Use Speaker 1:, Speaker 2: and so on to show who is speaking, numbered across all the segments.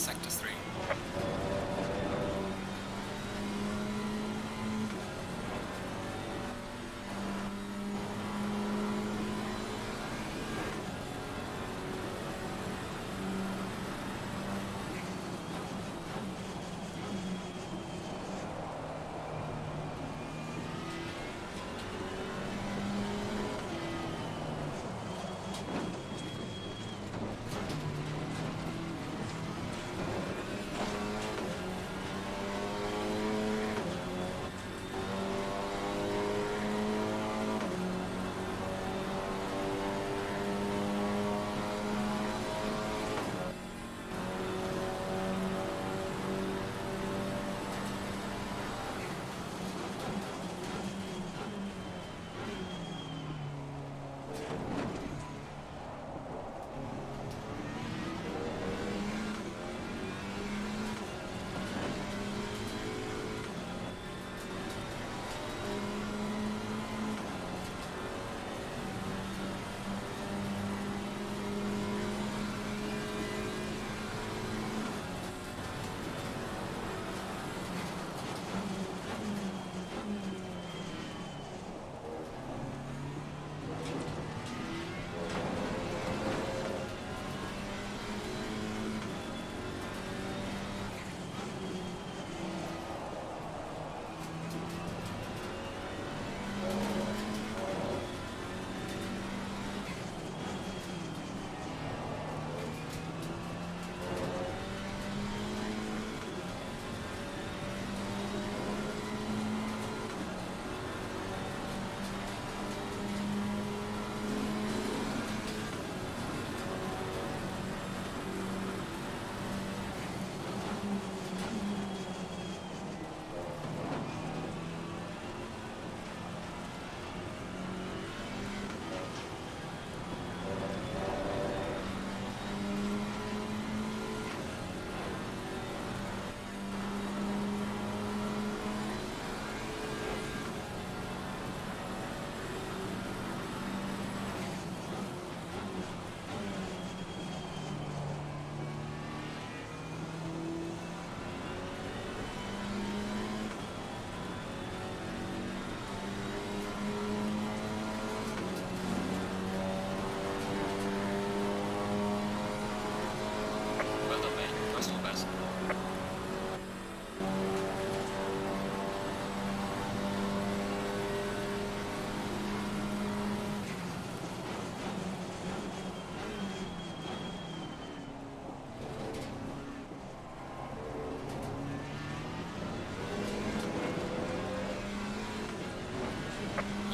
Speaker 1: Sector 3.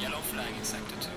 Speaker 1: Yellow flag in Sector 2.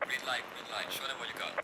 Speaker 1: Green light, show them what you got.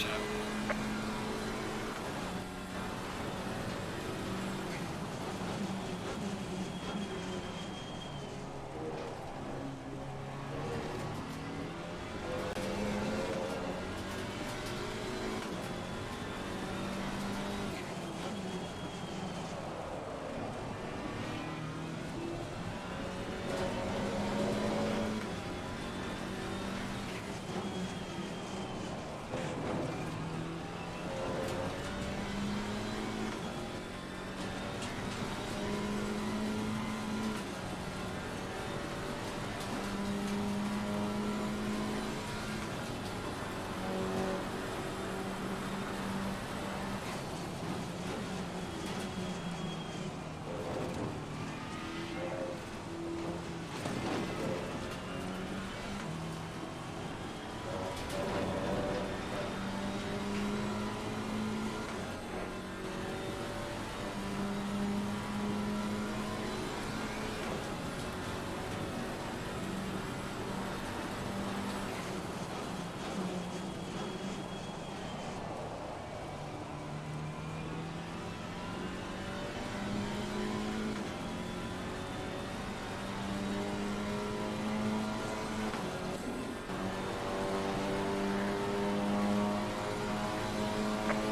Speaker 1: Ciao.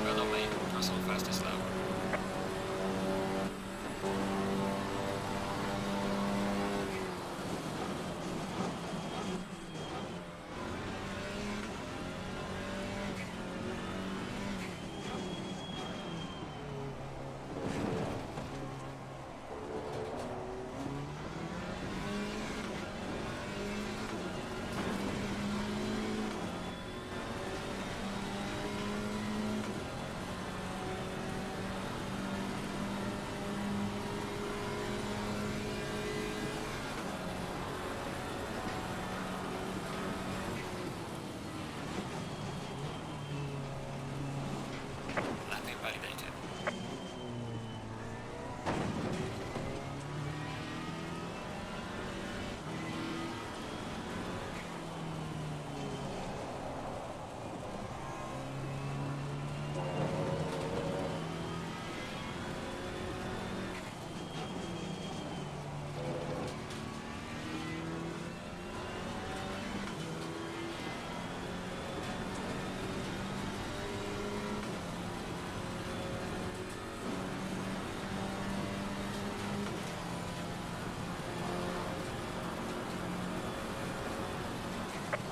Speaker 1: Well done, mate. That's all fastest lap. Lap invalidated.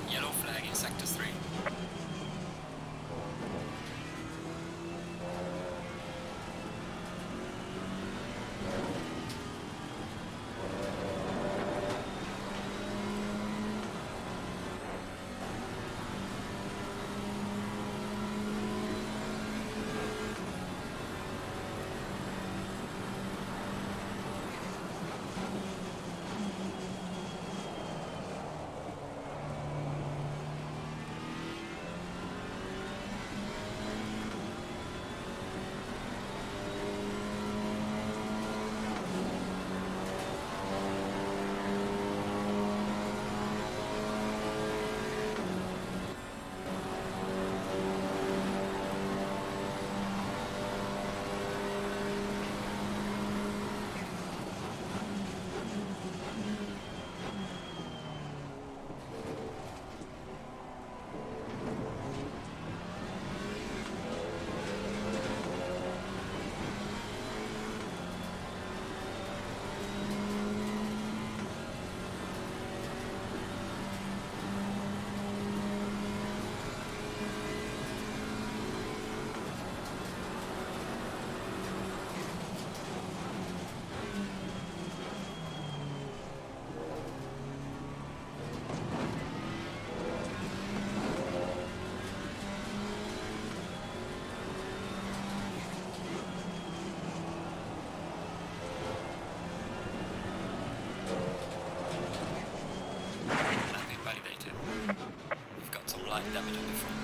Speaker 1: Yellow flag in sector 3. Light damage on the front.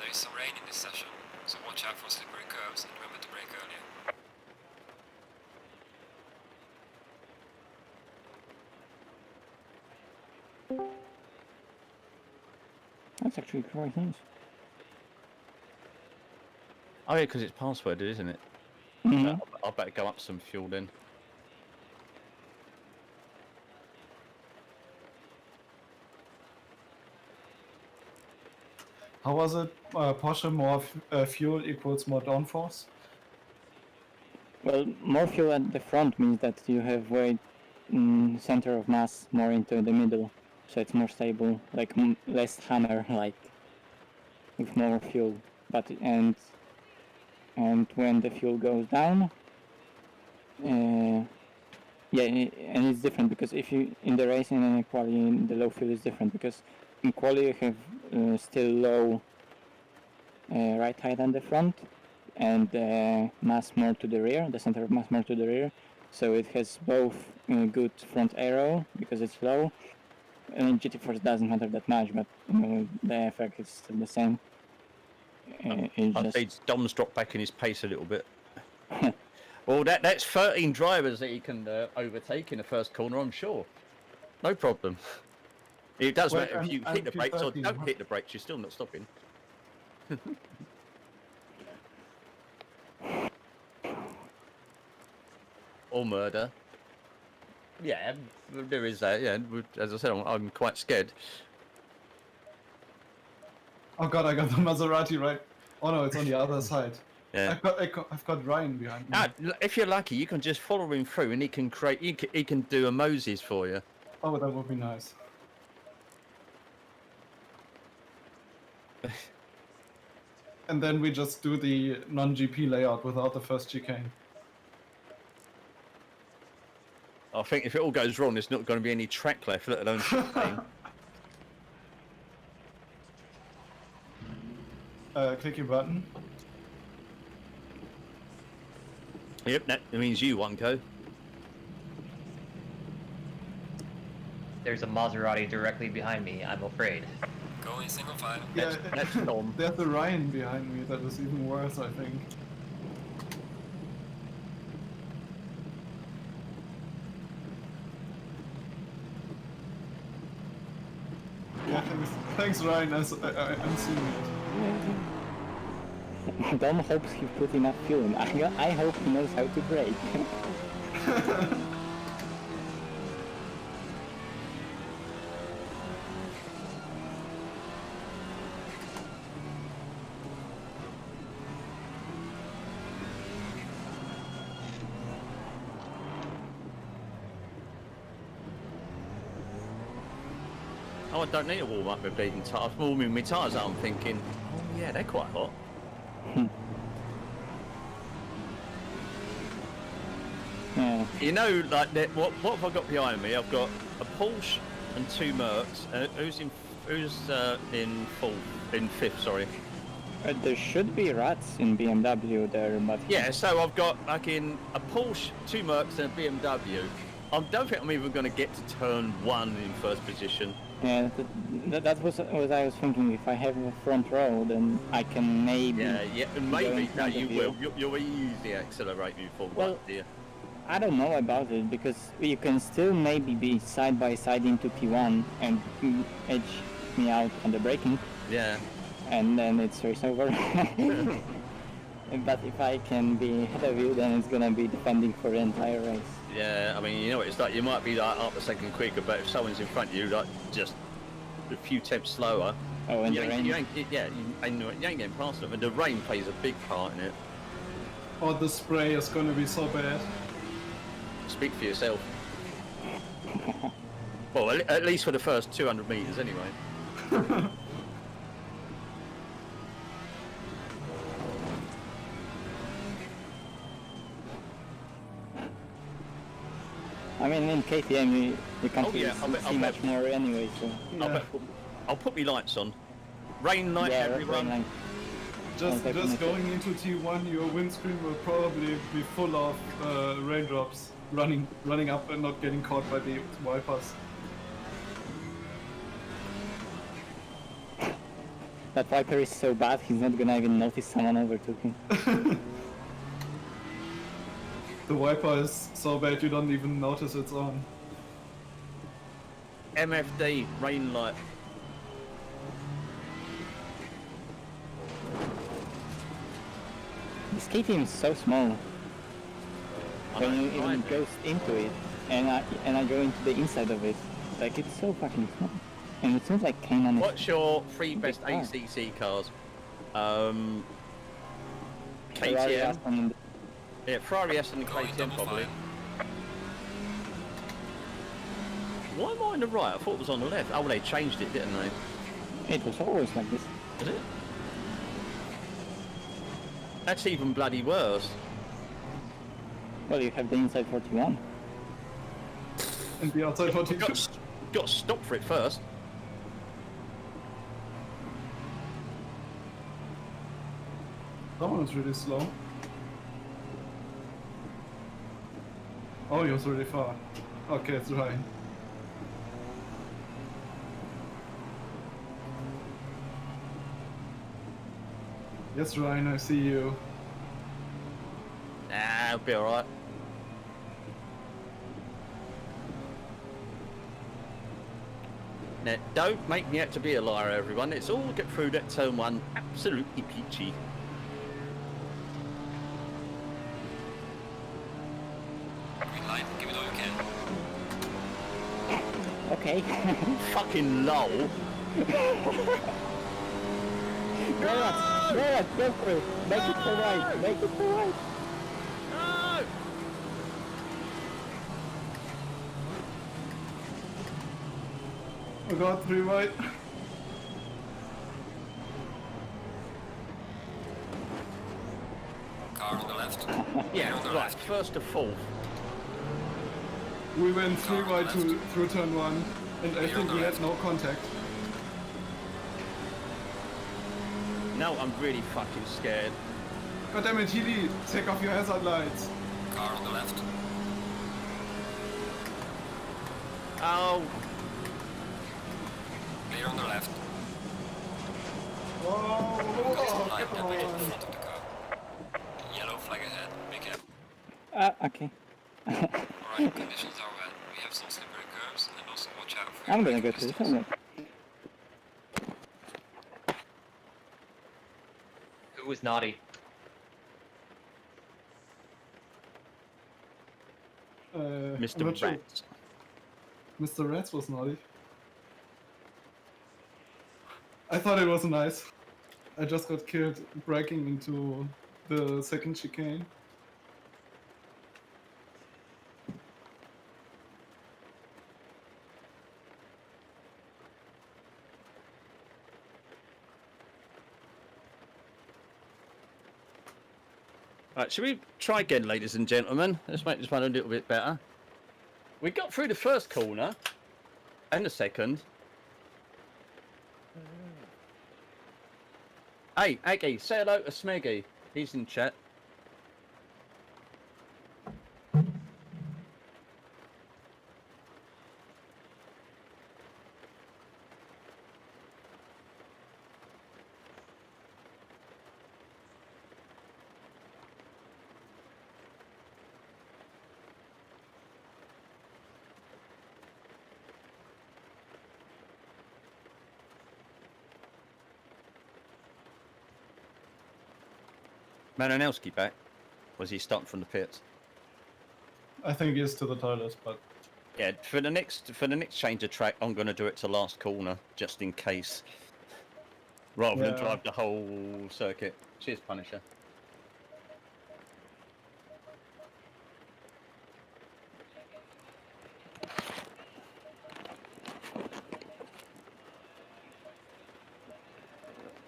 Speaker 1: There is some rain in this session, so watch out for slippery curves and remember to brake earlier.
Speaker 2: That's actually quite nice.
Speaker 3: Oh yeah, because it's passworded, isn't it?
Speaker 2: Mm-hmm.
Speaker 3: I'll better go up some fuel then.
Speaker 4: How was it? Porsche more fuel equals more downforce?
Speaker 2: Well, more fuel at the front means that you have weight center of mass more into the middle, so it's more stable, like less hammer, like with more fuel. But and when the fuel goes down, yeah, and it's different because if you in the racing and in quali, the low fuel is different because in quali you have still low right height on the front and mass more to the rear, the center of mass more to the rear, so it has both good front aero because it's low. And GT4 doesn't matter that much, but the effect is still the same.
Speaker 3: I see Dom's dropped back in his pace a little bit. Well, that's 13 drivers that he can overtake in the first corner, I'm sure. No problem. It does matter if you hit the brakes or don't hit the brakes, you're still not stopping. Or murder. Yeah, there is that. Yeah, as I said, I'm quite scared.
Speaker 4: Oh god, I got the Maserati right. Oh no, it's on the other side.
Speaker 3: Yeah.
Speaker 4: I've got Ryan behind me.
Speaker 3: Ah, if you're lucky, you can just follow him through, and he can create. He can do a Moses for you.
Speaker 4: Oh, that would be nice. And then we just do the non-GP layout without the first chicane.
Speaker 3: I think if it all goes wrong, there's not going to be any track left, let alone chicane.
Speaker 4: Click your button.
Speaker 3: Yep, that means you, Wonko.
Speaker 5: There's a Maserati directly behind me, I'm afraid.
Speaker 1: Go in single file.
Speaker 4: Yeah,
Speaker 3: That's Dom.
Speaker 4: there's the Ryan behind me. That is even worse, I think. Yeah, thanks Ryan. I'm seeing it.
Speaker 2: Dom hopes he put enough fuel in. I hope he knows how to brake.
Speaker 3: Oh, I don't need to warm up my bleeding tyres. I'm warming my tyres up, I'm thinking, oh yeah, they're quite hot.
Speaker 2: Yeah.
Speaker 3: You know, like, what have I got behind me? I've got a Porsche and two Mercs. Who's in fifth? Sorry.
Speaker 2: There should be rats in BMW there, but
Speaker 3: Yeah, so I've got like in a Porsche, two Mercs, and a BMW. I don't think I'm even going to get to turn one in first position.
Speaker 2: yeah, that was what I was thinking. If I have a front row, then I can maybe.
Speaker 3: Yeah, and
Speaker 2: go in
Speaker 3: maybe
Speaker 2: front
Speaker 3: you
Speaker 2: of
Speaker 3: will. You'll easily accelerate me forward,
Speaker 2: Well,
Speaker 3: dear.
Speaker 2: I don't know about it because you can still maybe be side by side into P1 and edge me out on the braking,
Speaker 3: Yeah.
Speaker 2: and then it's race over. But if I can be ahead of you, then it's gonna be defending for the entire race.
Speaker 3: Yeah, I mean, you know what it's like. You might be like up a second quicker, but if someone's in front of you, like just a few tenths slower,
Speaker 2: Oh, and
Speaker 3: you
Speaker 2: the
Speaker 3: ain't,
Speaker 2: rain.
Speaker 3: you ain't getting past them. And the rain plays a big part in it.
Speaker 4: Oh, the spray is gonna be so bad.
Speaker 3: Speak for yourself. Well, at least for the first 200 meters, anyway.
Speaker 2: I mean, in KTM, you can't
Speaker 3: Oh, yeah,
Speaker 2: really see much more anyway, so.
Speaker 4: Yeah.
Speaker 3: I'll put my lights on. Rain light,
Speaker 2: Yeah,
Speaker 3: everyone.
Speaker 2: rain light.
Speaker 4: Just
Speaker 2: definitely.
Speaker 4: going into T1, your windscreen will probably be full of raindrops running up and not getting caught by the wipers.
Speaker 2: That Viper is so bad, he's not gonna even notice someone overtook him.
Speaker 4: The wiper is so bad you don't even notice it's on.
Speaker 3: MFD, rain light.
Speaker 2: This KTM is so small. When you even go into it, and I go into the inside of it, like it's so fucking small. And it seems like Cayman is...
Speaker 3: What's your three
Speaker 2: big
Speaker 3: best
Speaker 2: car.
Speaker 3: ACC cars?
Speaker 2: Ferrari,
Speaker 3: KTM.
Speaker 2: Aston,
Speaker 3: Yeah, Ferrari S and
Speaker 1: Going
Speaker 3: KTM
Speaker 1: double
Speaker 3: probably.
Speaker 1: fine.
Speaker 3: Why am I on the right? I thought it was on the left. Oh, they changed it, didn't they?
Speaker 2: It was always like this.
Speaker 3: Is it? That's even bloody worse.
Speaker 2: Well, you have the inside 41.
Speaker 4: And the outside 42.
Speaker 3: Got to stop for it first.
Speaker 4: Someone was really slow. Oh, he was really far. Okay, it's Ryan. Yes, Ryan, I see you.
Speaker 3: Nah, I'll be alright. Now, don't make me out to be a liar, everyone. Let's all get through that turn one absolutely peachy.
Speaker 1: Green light, give it all you can.
Speaker 2: Okay.
Speaker 3: Fucking lol.
Speaker 2: Go for it. Make it for right. Make it for right.
Speaker 3: No!
Speaker 4: I got 3 right.
Speaker 1: Car on the left.
Speaker 3: Yeah,
Speaker 1: on the
Speaker 3: right,
Speaker 1: left.
Speaker 3: first to fourth.
Speaker 4: We went 3
Speaker 1: Car on the
Speaker 4: right
Speaker 1: left.
Speaker 4: through turn 1, and I
Speaker 1: You're on
Speaker 4: think
Speaker 1: the
Speaker 4: we had
Speaker 1: left.
Speaker 4: no contact.
Speaker 3: Now I'm really fucking scared.
Speaker 4: God damn it, Healy, take off your hazard lights.
Speaker 1: Car on the left.
Speaker 3: Oh,
Speaker 1: Clear on the left.
Speaker 4: Whoa!
Speaker 1: Light
Speaker 4: Come
Speaker 1: damage in
Speaker 4: on.
Speaker 1: front of the car. Yellow flag ahead. Be careful.
Speaker 2: Okay.
Speaker 1: Alright, conditions are wet. We have some slippery curves and also watch out for
Speaker 2: I'm
Speaker 1: your
Speaker 2: gonna go
Speaker 1: braking
Speaker 2: to the
Speaker 1: pistols.
Speaker 5: Who was naughty?
Speaker 4: I'm
Speaker 3: Mr.
Speaker 4: not sure.
Speaker 3: Rats.
Speaker 4: Mr. Rats was naughty. I thought it was nice. I just got killed braking into the second chicane.
Speaker 3: Right, should we try again, ladies and gentlemen? Let's make this one a little bit better. We got through the first corner and the second. Hey, Aggie, say hello to Smeggy. He's in chat. Maranelski back? Was he starting from the pits?
Speaker 4: I think he is to the toilet, but
Speaker 3: Yeah, for the next change of track, I'm going to do it to last corner, just in case. Rather than
Speaker 4: Yeah.
Speaker 3: drive the whole circuit. Cheers, Punisher.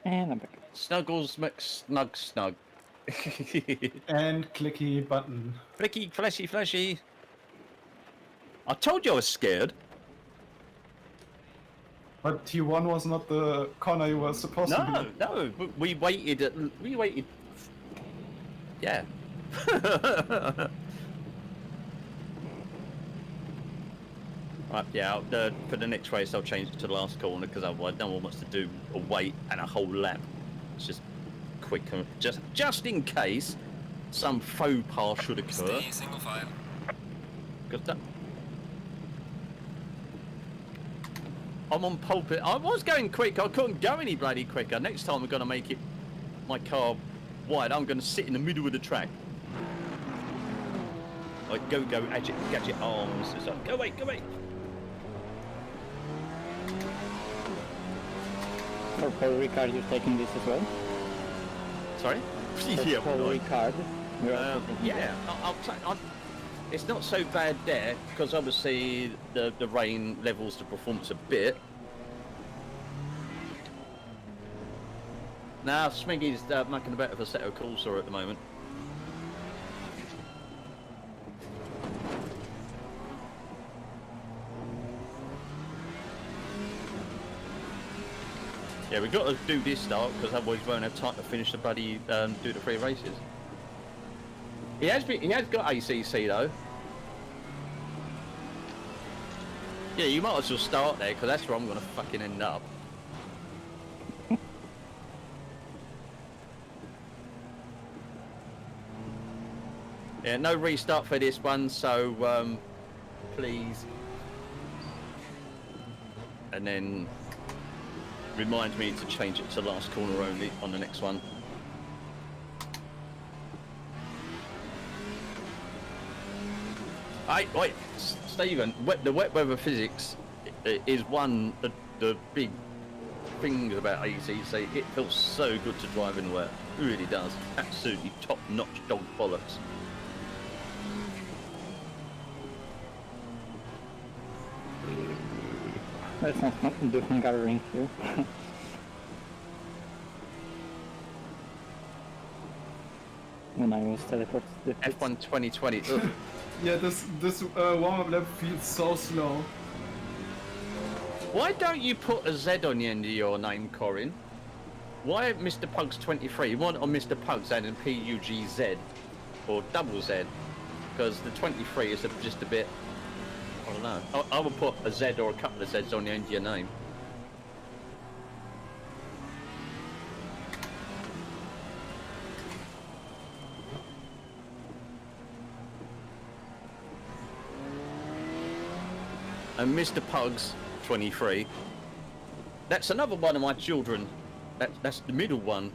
Speaker 2: And I'm back.
Speaker 3: Snuggles McSnug Snug.
Speaker 4: and clicky button.
Speaker 3: Flicky, fleshy, fleshy. I told you I was scared.
Speaker 4: But T1 was not the corner you were supposed to
Speaker 3: No,
Speaker 4: be.
Speaker 3: no, we waited. We waited. Yeah. Right, yeah, for the next race I'll change it to the last corner because otherwise no one wants to do a wait and a whole lap. It's just quick, just in case some faux pas should occur.
Speaker 1: Stay single file.
Speaker 3: Good stuff. I'm on pulpit. I was going quick. I couldn't go any bloody quicker. Next time we're going to make it my car wide. I'm going to sit in the middle of the track. Like go, gadget arms. It's like, go away.
Speaker 2: For Paul Ricard, you're taking this as well?
Speaker 3: Sorry?
Speaker 2: For
Speaker 3: Yeah,
Speaker 2: Paul
Speaker 3: right.
Speaker 2: Ricard, you're also taking
Speaker 3: Yeah, it's not so bad there because obviously the rain levels the performance a bit. Now Smiggy's making a bit of a Assetto Corsa at the moment. Yeah, we've got to do this start because otherwise we won't have time to finish the bloody do the 3 races. He has got ACC though. Yeah, you might as well start there because that's where I'm gonna fucking end up. Yeah, no restart for this one, so please. And then remind me to change it to last corner only on the next one. Wait, Stephen, the wet weather physics is one of the big things about ACC. It feels so good to drive in wet. It really does. Absolutely top-notch dog bollocks.
Speaker 2: Let's not do gathering here. When I was teleported to the pits.
Speaker 3: F1 2020. Ugh.
Speaker 4: Yeah, this warm-up lap feels so slow.
Speaker 3: Why don't you put a Z on the end of your name, Corin? Why Mr. Pugs 23? You want on Mr. Pugs adding PUGZ or double Z? Because the 23 is just a bit. I don't know. I would put a Z or a couple of Zs on the end of your name. And Mr. Pugs 23. That's another one of my children. That's the middle one.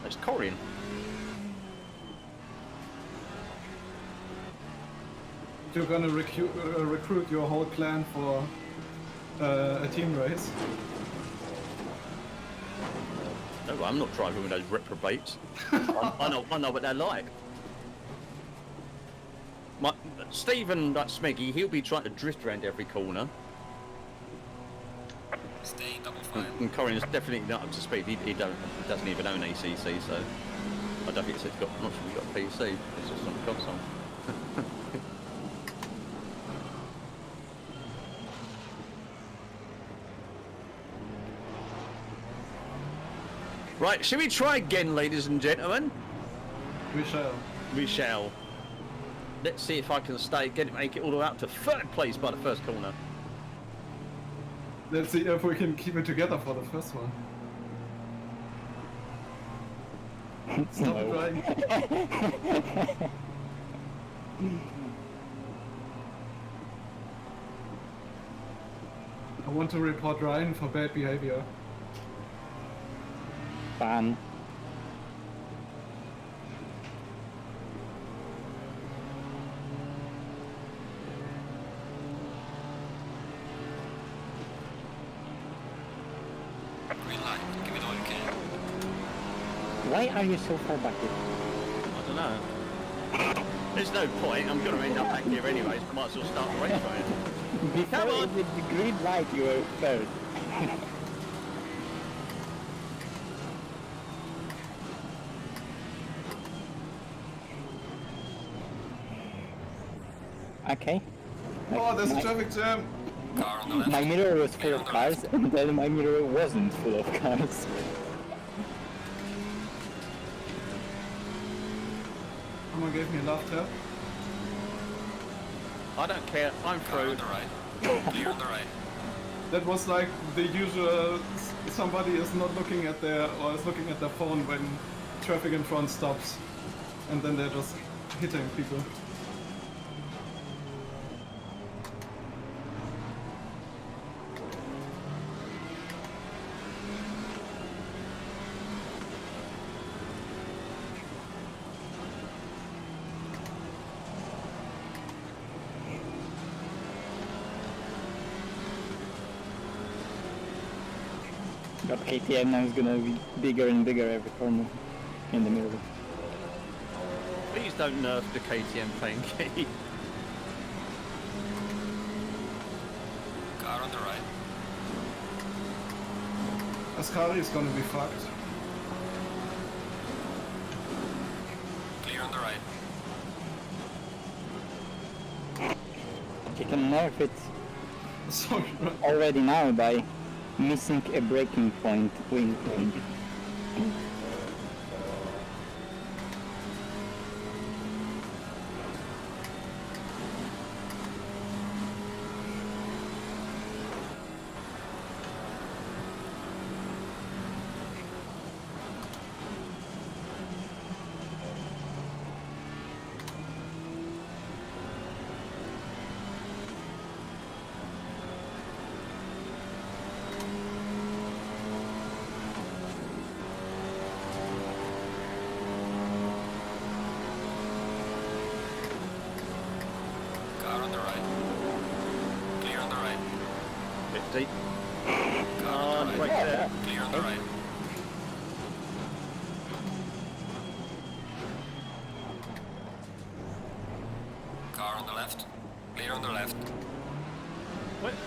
Speaker 3: That's Corin.
Speaker 4: You're gonna recruit your whole clan for a team race.
Speaker 3: No, I'm not driving with those reprobates. I know what they're like. Stephen, like Smeggy, he'll be trying to drift around every corner.
Speaker 1: Stay double file.
Speaker 3: And Corin's definitely not up to speed. He doesn't even own ACC, so I don't think it's got. I'm not sure we've got a PC. It's just on the console. Right, shall we try again, ladies and gentlemen?
Speaker 4: We shall.
Speaker 3: We shall. Let's see if I can make it all the way up to 3rd place by the first corner.
Speaker 4: Let's see if we can keep it together for the first one. Stop it, Ryan. I want to report Ryan for bad behavior.
Speaker 2: Ban.
Speaker 1: Green light. Give it all you can.
Speaker 2: Why are you so far back here?
Speaker 3: I don't know. There's no point. I'm going to end up back here anyways. Might as well start the race right.
Speaker 2: Before
Speaker 3: Come on.
Speaker 2: with the green light you were third. Okay.
Speaker 4: Oh, there's a traffic jam!
Speaker 1: Car on the left.
Speaker 2: My mirror was full of cars and then my mirror wasn't full of cars.
Speaker 4: Someone gave me a love tap.
Speaker 3: I don't care. I'm
Speaker 1: Car
Speaker 3: through.
Speaker 1: on the right. Clear on the right.
Speaker 4: That was like the usual. Somebody is not looking at their or is looking at their phone when traffic in front stops, and then they're just hitting people.
Speaker 2: But KTM now is gonna be bigger and bigger every corner in the middle.
Speaker 3: Please don't nerf the KTM Panky.
Speaker 1: Car on the right.
Speaker 4: Ascari is gonna be fucked.
Speaker 1: Clear on the right.
Speaker 2: You can nerf it
Speaker 4: Sorry.
Speaker 2: already now by missing a breaking point. Wink, wink.
Speaker 1: Car on the right. Clear on the right.
Speaker 3: Bit deep.
Speaker 1: Car on the
Speaker 3: Right
Speaker 1: right.
Speaker 3: there.
Speaker 1: Clear on the right. Car on the left. Clear on the left.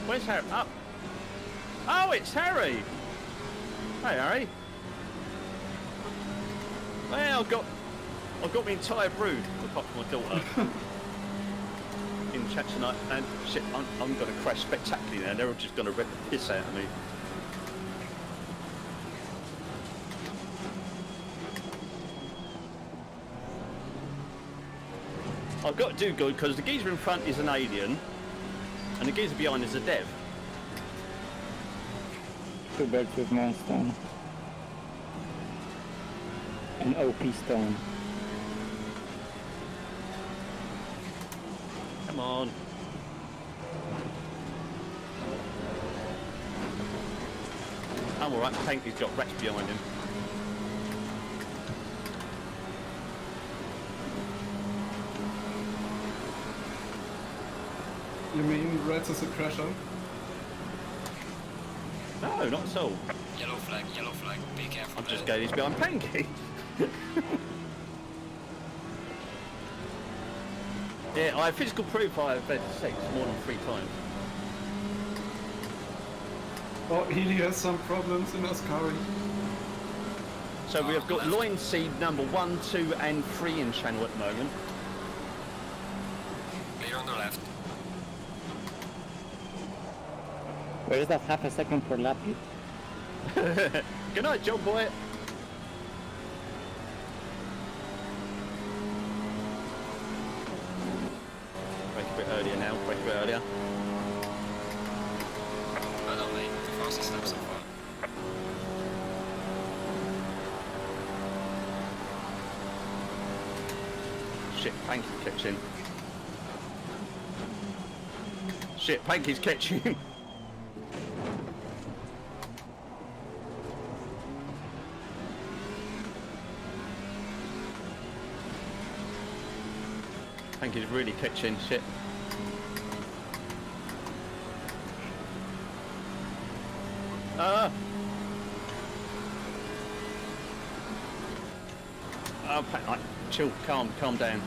Speaker 3: Where's Harry? Up. Oh, it's Harry. Hey, Harry. Well, I've got my entire brood, apart from my daughter, in chat tonight, and shit, I'm going to crash spectacularly now. They're all just going to rip the piss out of me. I've got to do good because the geezer in front is an alien, and the geezer behind is a dev.
Speaker 2: Two birds with one stone. An OP stone.
Speaker 3: Come on. I'm alright, Panky's got rats behind him.
Speaker 4: You mean Reds is a crasher?
Speaker 3: No, not at all.
Speaker 1: Yellow flag, be careful.
Speaker 3: I'm just
Speaker 1: there.
Speaker 3: going, he's behind Panky. Yeah, I have physical proof I have had sex more than 3 times.
Speaker 4: Oh, Healy has some problems in Ascari.
Speaker 3: So we have got loin seed number 1, 2 and 3 in channel at the moment.
Speaker 1: Clear on the left.
Speaker 2: Where is that half a second per lap?
Speaker 3: Good night, John Boy. Break a bit earlier now, break a bit earlier.
Speaker 1: Well done, mate. The fastest lap so far.
Speaker 3: Shit, Panky's catching. Shit, Panky's catching. Panky's really catching. Shit. Chill, calm down.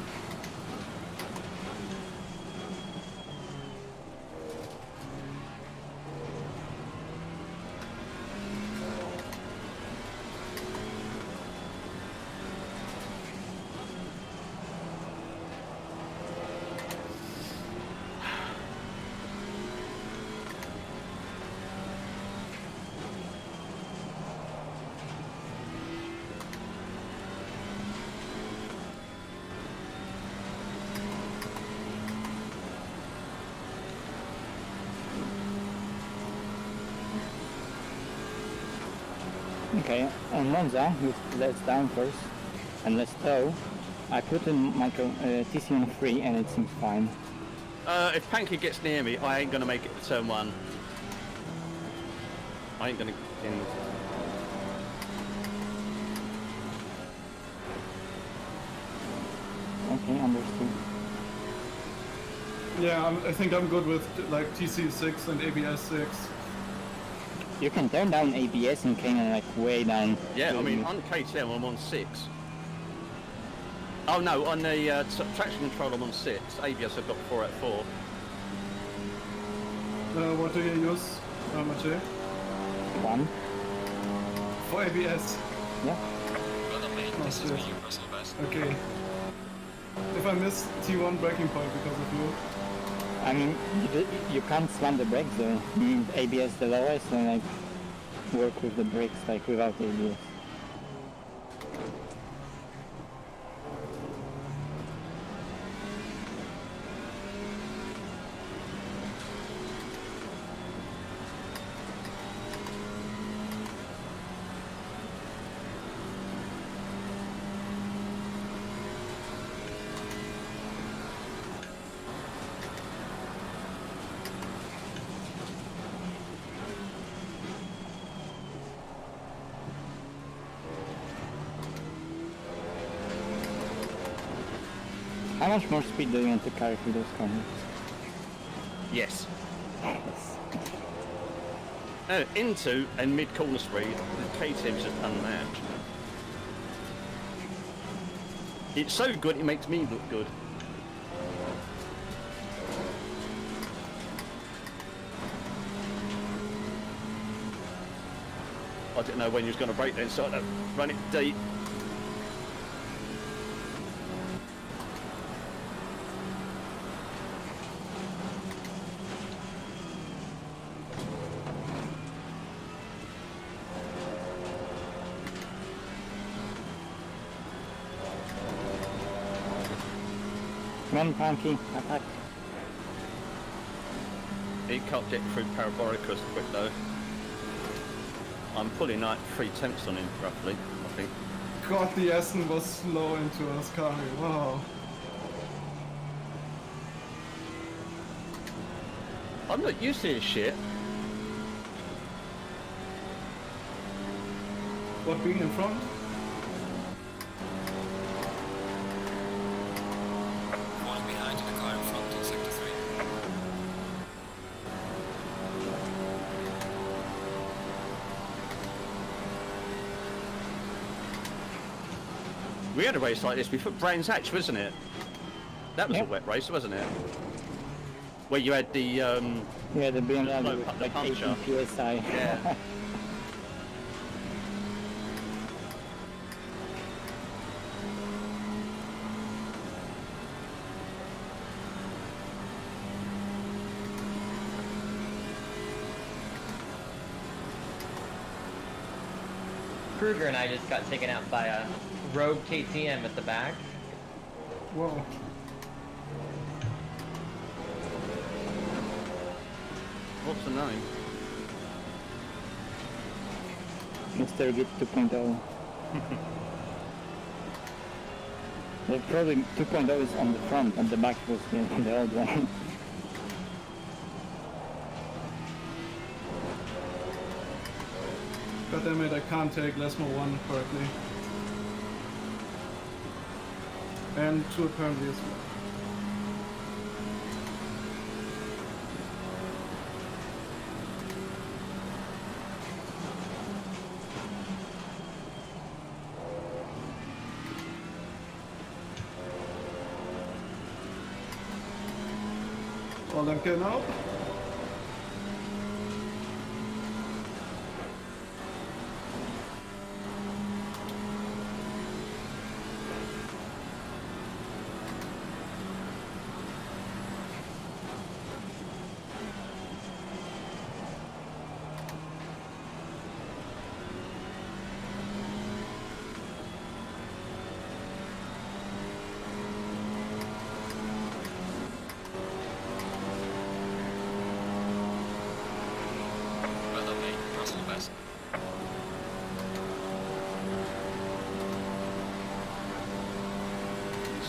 Speaker 2: Okay, on Monza with less downforce and less tow, I put in TC on 3 and it seems fine.
Speaker 3: If Panky gets near me, I ain't gonna make it to turn 1. I ain't gonna get in.
Speaker 2: Okay, understood.
Speaker 4: Yeah, I think I'm good with like TC6 and ABS 6.
Speaker 2: You can turn down ABS in Canaan like way down.
Speaker 3: Yeah, I mean, on KTM I'm on 6. Oh no, on the traction control I'm on 6. ABS I've got 4 at 4.
Speaker 4: What do you use, Mache?
Speaker 2: 1.
Speaker 4: For ABS.
Speaker 2: Yeah.
Speaker 1: Well, I mean, this is your personal best.
Speaker 4: Okay. If I miss T1 braking point because of you.
Speaker 2: I mean, you can't slam the brakes though. You need ABS the lowest and like work with the brakes like without ABS. How much more speed do you want to carry through those corners?
Speaker 3: Yes. Into and mid corner speed, the KTM's just unmatched. It's so good it makes me look good. I didn't know when you was going to break then, so I had to run it deep.
Speaker 2: Come on, Panky, attack.
Speaker 3: He can't get through Parabolicus quick though. I'm pulling like 3 tenths on him, roughly, I think.
Speaker 4: God, the Aston was slow into Ascari. Wow.
Speaker 3: I'm not used to this shit.
Speaker 4: What, being in front?
Speaker 1: Falling behind in the car in front in sector 3.
Speaker 3: We had a race like this before, Brands Hatch, wasn't it? That was
Speaker 2: Yeah.
Speaker 3: a wet race, wasn't it? Where you had the
Speaker 2: Yeah, the BMW
Speaker 3: No,
Speaker 2: with
Speaker 3: the
Speaker 2: like 18
Speaker 3: puncher.
Speaker 2: PSI.
Speaker 3: Yeah.
Speaker 5: Kruger and I just got taken out by a rogue KTM at the back.
Speaker 4: Whoa.
Speaker 3: What's the name?
Speaker 2: MrGit 2.0. Well, probably 2.0 is on the front and the back was the old one.
Speaker 4: God damn it, I can't take Lesmo 1 correctly. And 2 apparently as well. Oh, danke now.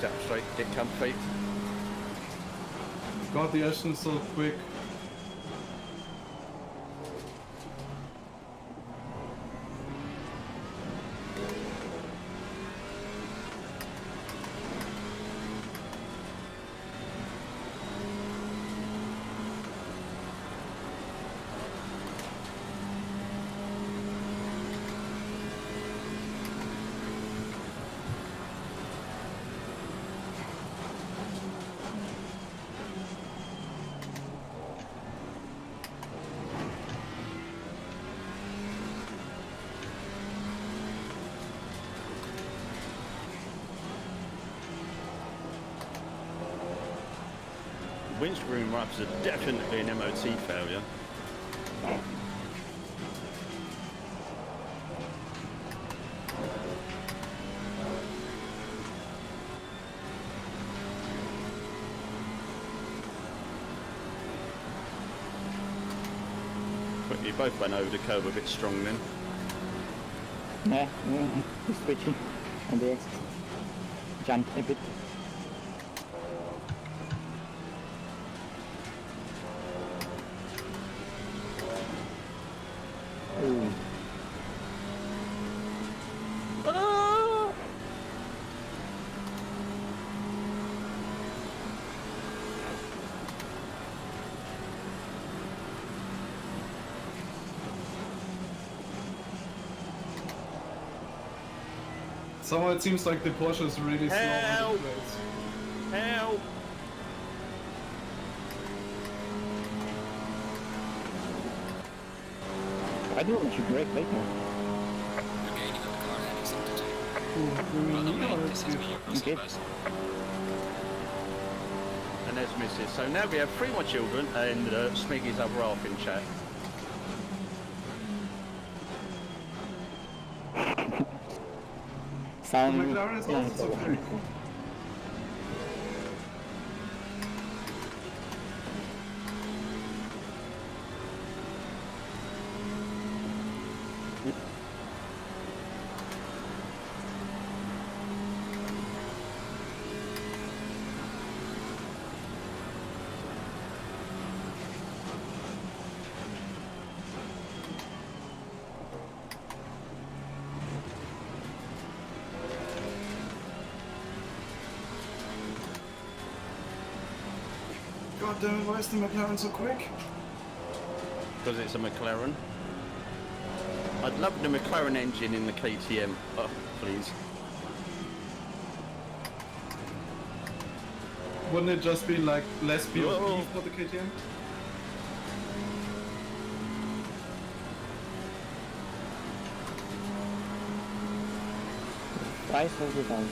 Speaker 3: set up straight, get comfy.
Speaker 4: God, the Aston is so quick.
Speaker 3: Windscreen wipers are definitely an MOT failure. But you both went over the curb a bit strong then.
Speaker 2: Yeah, he's switching on the exit. Jumped a bit. Ooh.
Speaker 4: Somehow it seems like the Porsche is really slow on
Speaker 3: Help!
Speaker 4: the brakes.
Speaker 3: Help!
Speaker 2: I do want you brake later.
Speaker 1: You're gaining on the car heading sector 2.
Speaker 4: Ooh,
Speaker 1: By the
Speaker 4: we
Speaker 1: way,
Speaker 4: are
Speaker 1: this has been your personal
Speaker 2: Okay.
Speaker 1: best.
Speaker 3: And there's Mrs. So now we have 3 more children and Smiggy's other half in chat.
Speaker 4: The
Speaker 2: Sound.
Speaker 4: McLaren is also so quick. God damn it, why is the McLaren so quick?
Speaker 3: Because it's a McLaren. I'd love the McLaren engine in the KTM. Oh, please.
Speaker 4: Wouldn't it just be like less BOP
Speaker 3: Whoa.
Speaker 4: for the KTM?
Speaker 2: Price or without?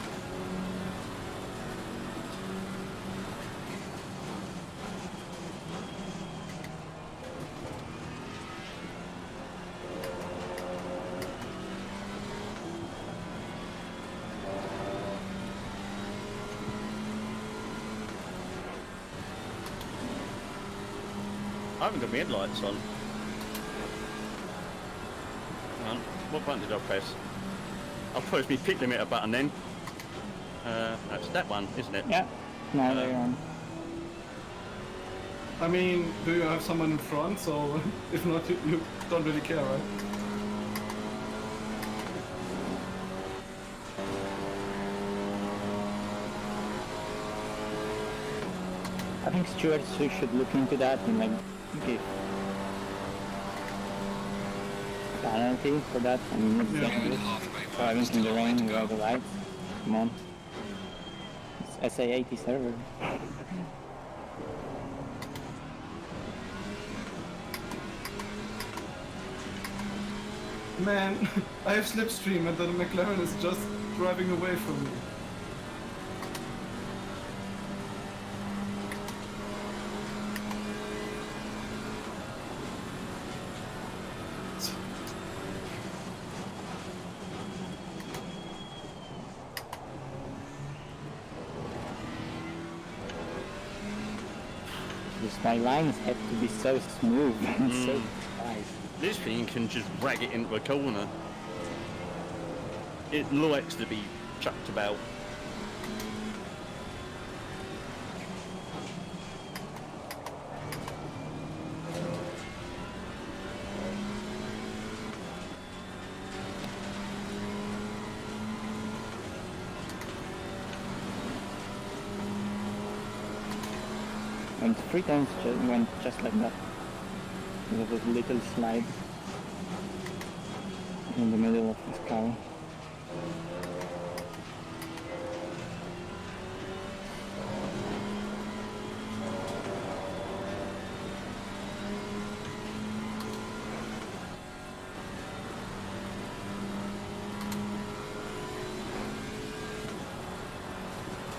Speaker 3: I haven't got my headlights on. Hang on. What button did I press? I'll press my pit limiter button then. That's that one, isn't it?
Speaker 2: Yeah. Now they're on.
Speaker 4: I mean, do you have someone in front? So if not, you don't really care, right?
Speaker 2: I think stewards should look into that and like give penalty for that. I mean, it's
Speaker 4: Yeah.
Speaker 2: dangerous.
Speaker 1: Halfway
Speaker 2: Driving
Speaker 1: still
Speaker 2: in the
Speaker 1: a way
Speaker 2: rain
Speaker 1: to
Speaker 2: without
Speaker 1: go.
Speaker 2: the lights. Come on. It's SA80 server.
Speaker 4: Man, I have slipstream and the McLaren is just driving away from me.
Speaker 2: My lines have to be so smooth and so precise.
Speaker 3: This thing can just drag it into a corner. It likes to be chucked about.
Speaker 2: And 3 times went just like that. There was a little slide in the middle of this car.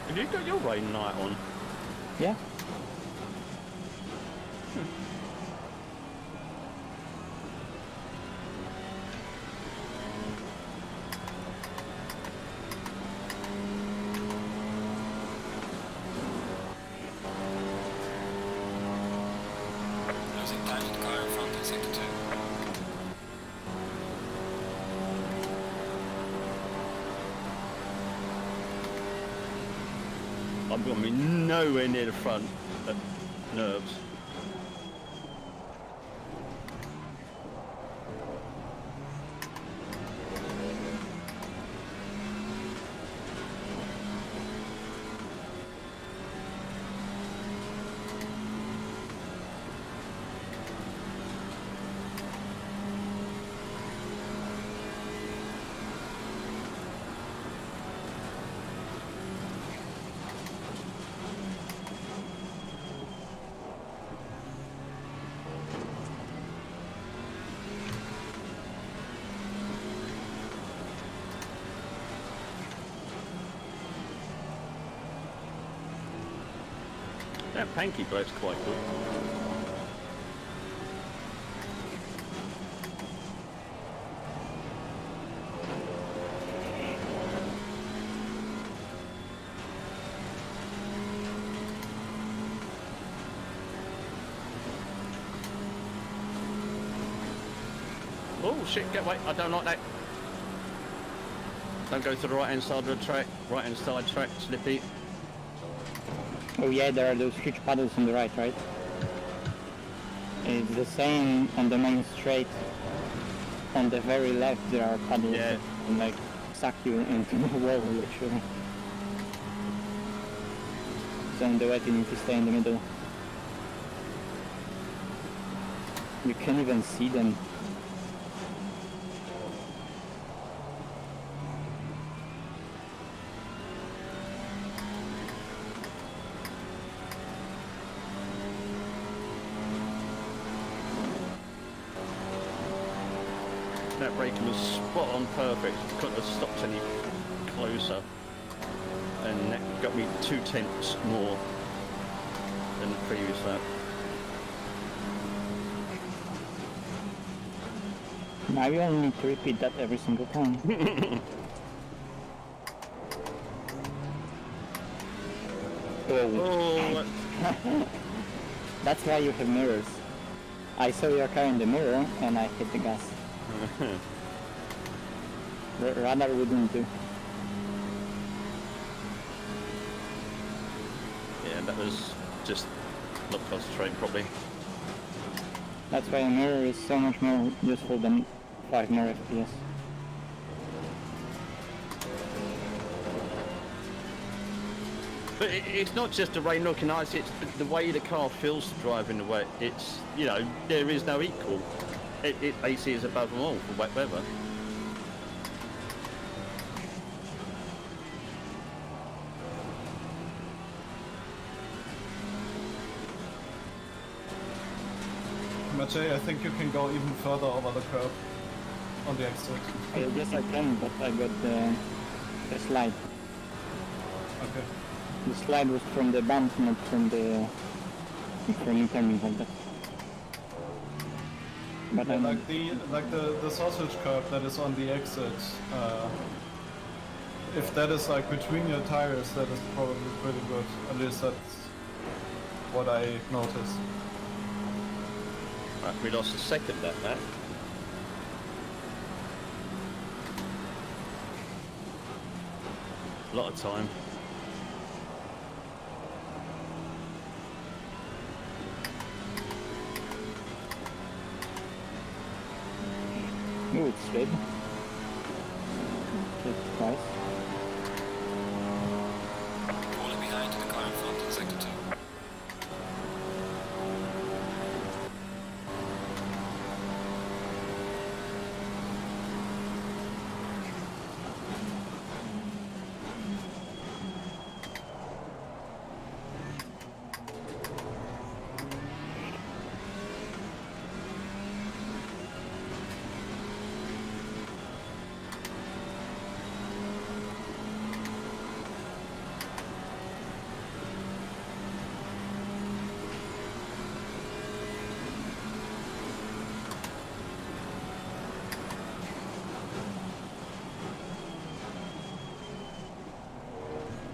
Speaker 3: Have you got your rain light on?
Speaker 2: Yeah.
Speaker 1: Losing time to the car in front in sector 2.
Speaker 3: I'm going to be nowhere near the front at nerves. That panky bloke's quite good. Oh shit, get away, I don't like that. Don't go to the right hand side of the track, right hand side track, slippy.
Speaker 2: Oh yeah, there are those huge puddles on the right? It's the same on the main straight. On the very left there are puddles
Speaker 3: Yeah.
Speaker 2: that can, like suck you into the wall literally. So on the wet you need to stay in the middle. You can't even see them.
Speaker 3: That braking was spot on perfect. Couldn't have stopped any closer. And that got me 0.2 more than the previous lap.
Speaker 2: Now you only need to repeat that every single time.
Speaker 3: Oh,
Speaker 2: That's why you have mirrors. I saw your car in the mirror and I hit the gas. Radar wouldn't do.
Speaker 3: yeah, that was just not concentrating properly.
Speaker 2: That's why a mirror is so much more useful than 5 more FPS.
Speaker 3: But it's not just the rain looking nice, it's the way the car feels to drive in the wet. It's, you know, there is no equal. AC is above them all for wet weather.
Speaker 4: Maciej, I think you can go even further over the curb on the exit.
Speaker 2: I guess I can, but I got the slide.
Speaker 4: Okay.
Speaker 2: The slide was from the bump, not from the turning like that. But
Speaker 4: Yeah,
Speaker 2: I'm
Speaker 4: like the sausage curb that is on the exit. If that is like between your tires, that is probably pretty good. At least that's what I noticed.
Speaker 3: Right, we lost a second that. A lot of time.
Speaker 2: oh, it's slid. Slid twice.
Speaker 1: Falling behind the car in front in sector 2.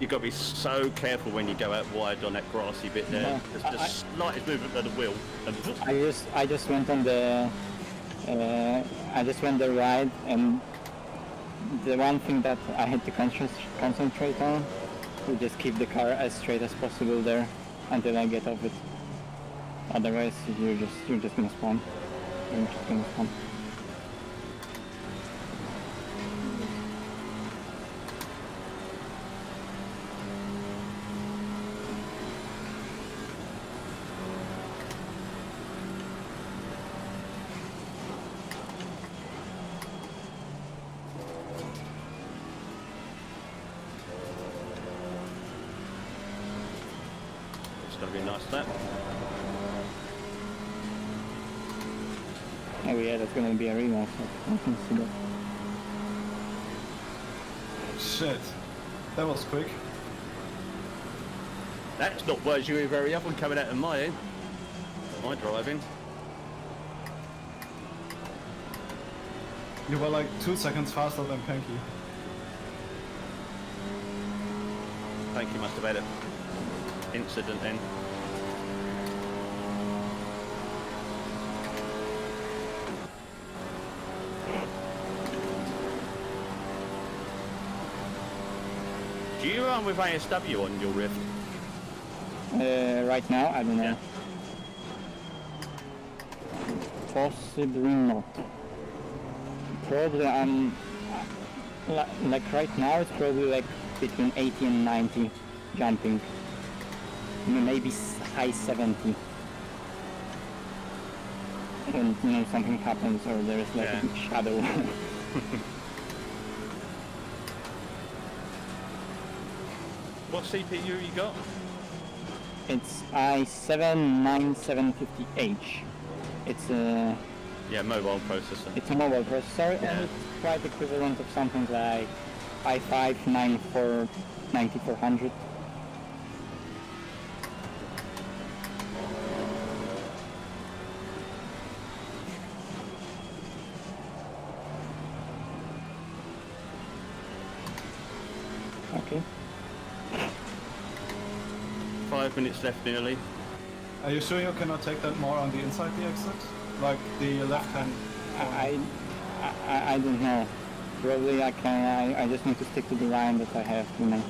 Speaker 3: You've got to be so careful when you go out wide on that grassy bit there.
Speaker 2: No,
Speaker 3: There's the slightest movement of the wheel. And
Speaker 2: I just went on the I just went the ride, and the one thing that I had to concentrate on was just keep the car as straight as possible there until I get off it. Otherwise, you're just gonna spawn. You're just gonna spawn.
Speaker 3: it's going to be a nice lap.
Speaker 2: Oh yeah, that's gonna be a rematch. I can see that.
Speaker 4: Shit. That was quick.
Speaker 3: That's not words you hear very often coming out of my end. My driving.
Speaker 4: You were like 2 seconds faster than Panky.
Speaker 3: Thank you, must have had an incident then. Do you run with ASW on your Rift?
Speaker 2: Right now, I don't know.
Speaker 3: Yeah.
Speaker 2: Possibly not. Probably like right now it's probably like between 80 and 90 jumping. Maybe high 70. When something happens or there is like a big shadow.
Speaker 3: What CPU you got?
Speaker 2: It's i7-9750H. It's a
Speaker 3: Mobile processor.
Speaker 2: It's a mobile processor,
Speaker 3: Yeah.
Speaker 2: and it's quite equivalent of something like i5-9400. Okay.
Speaker 3: 5 minutes left nearly.
Speaker 4: Are you sure you cannot take that more on the inside the exit? Like the left hand?
Speaker 2: I don't know. Probably I can. I just need to stick to the line that I have.
Speaker 4: Oh, okay.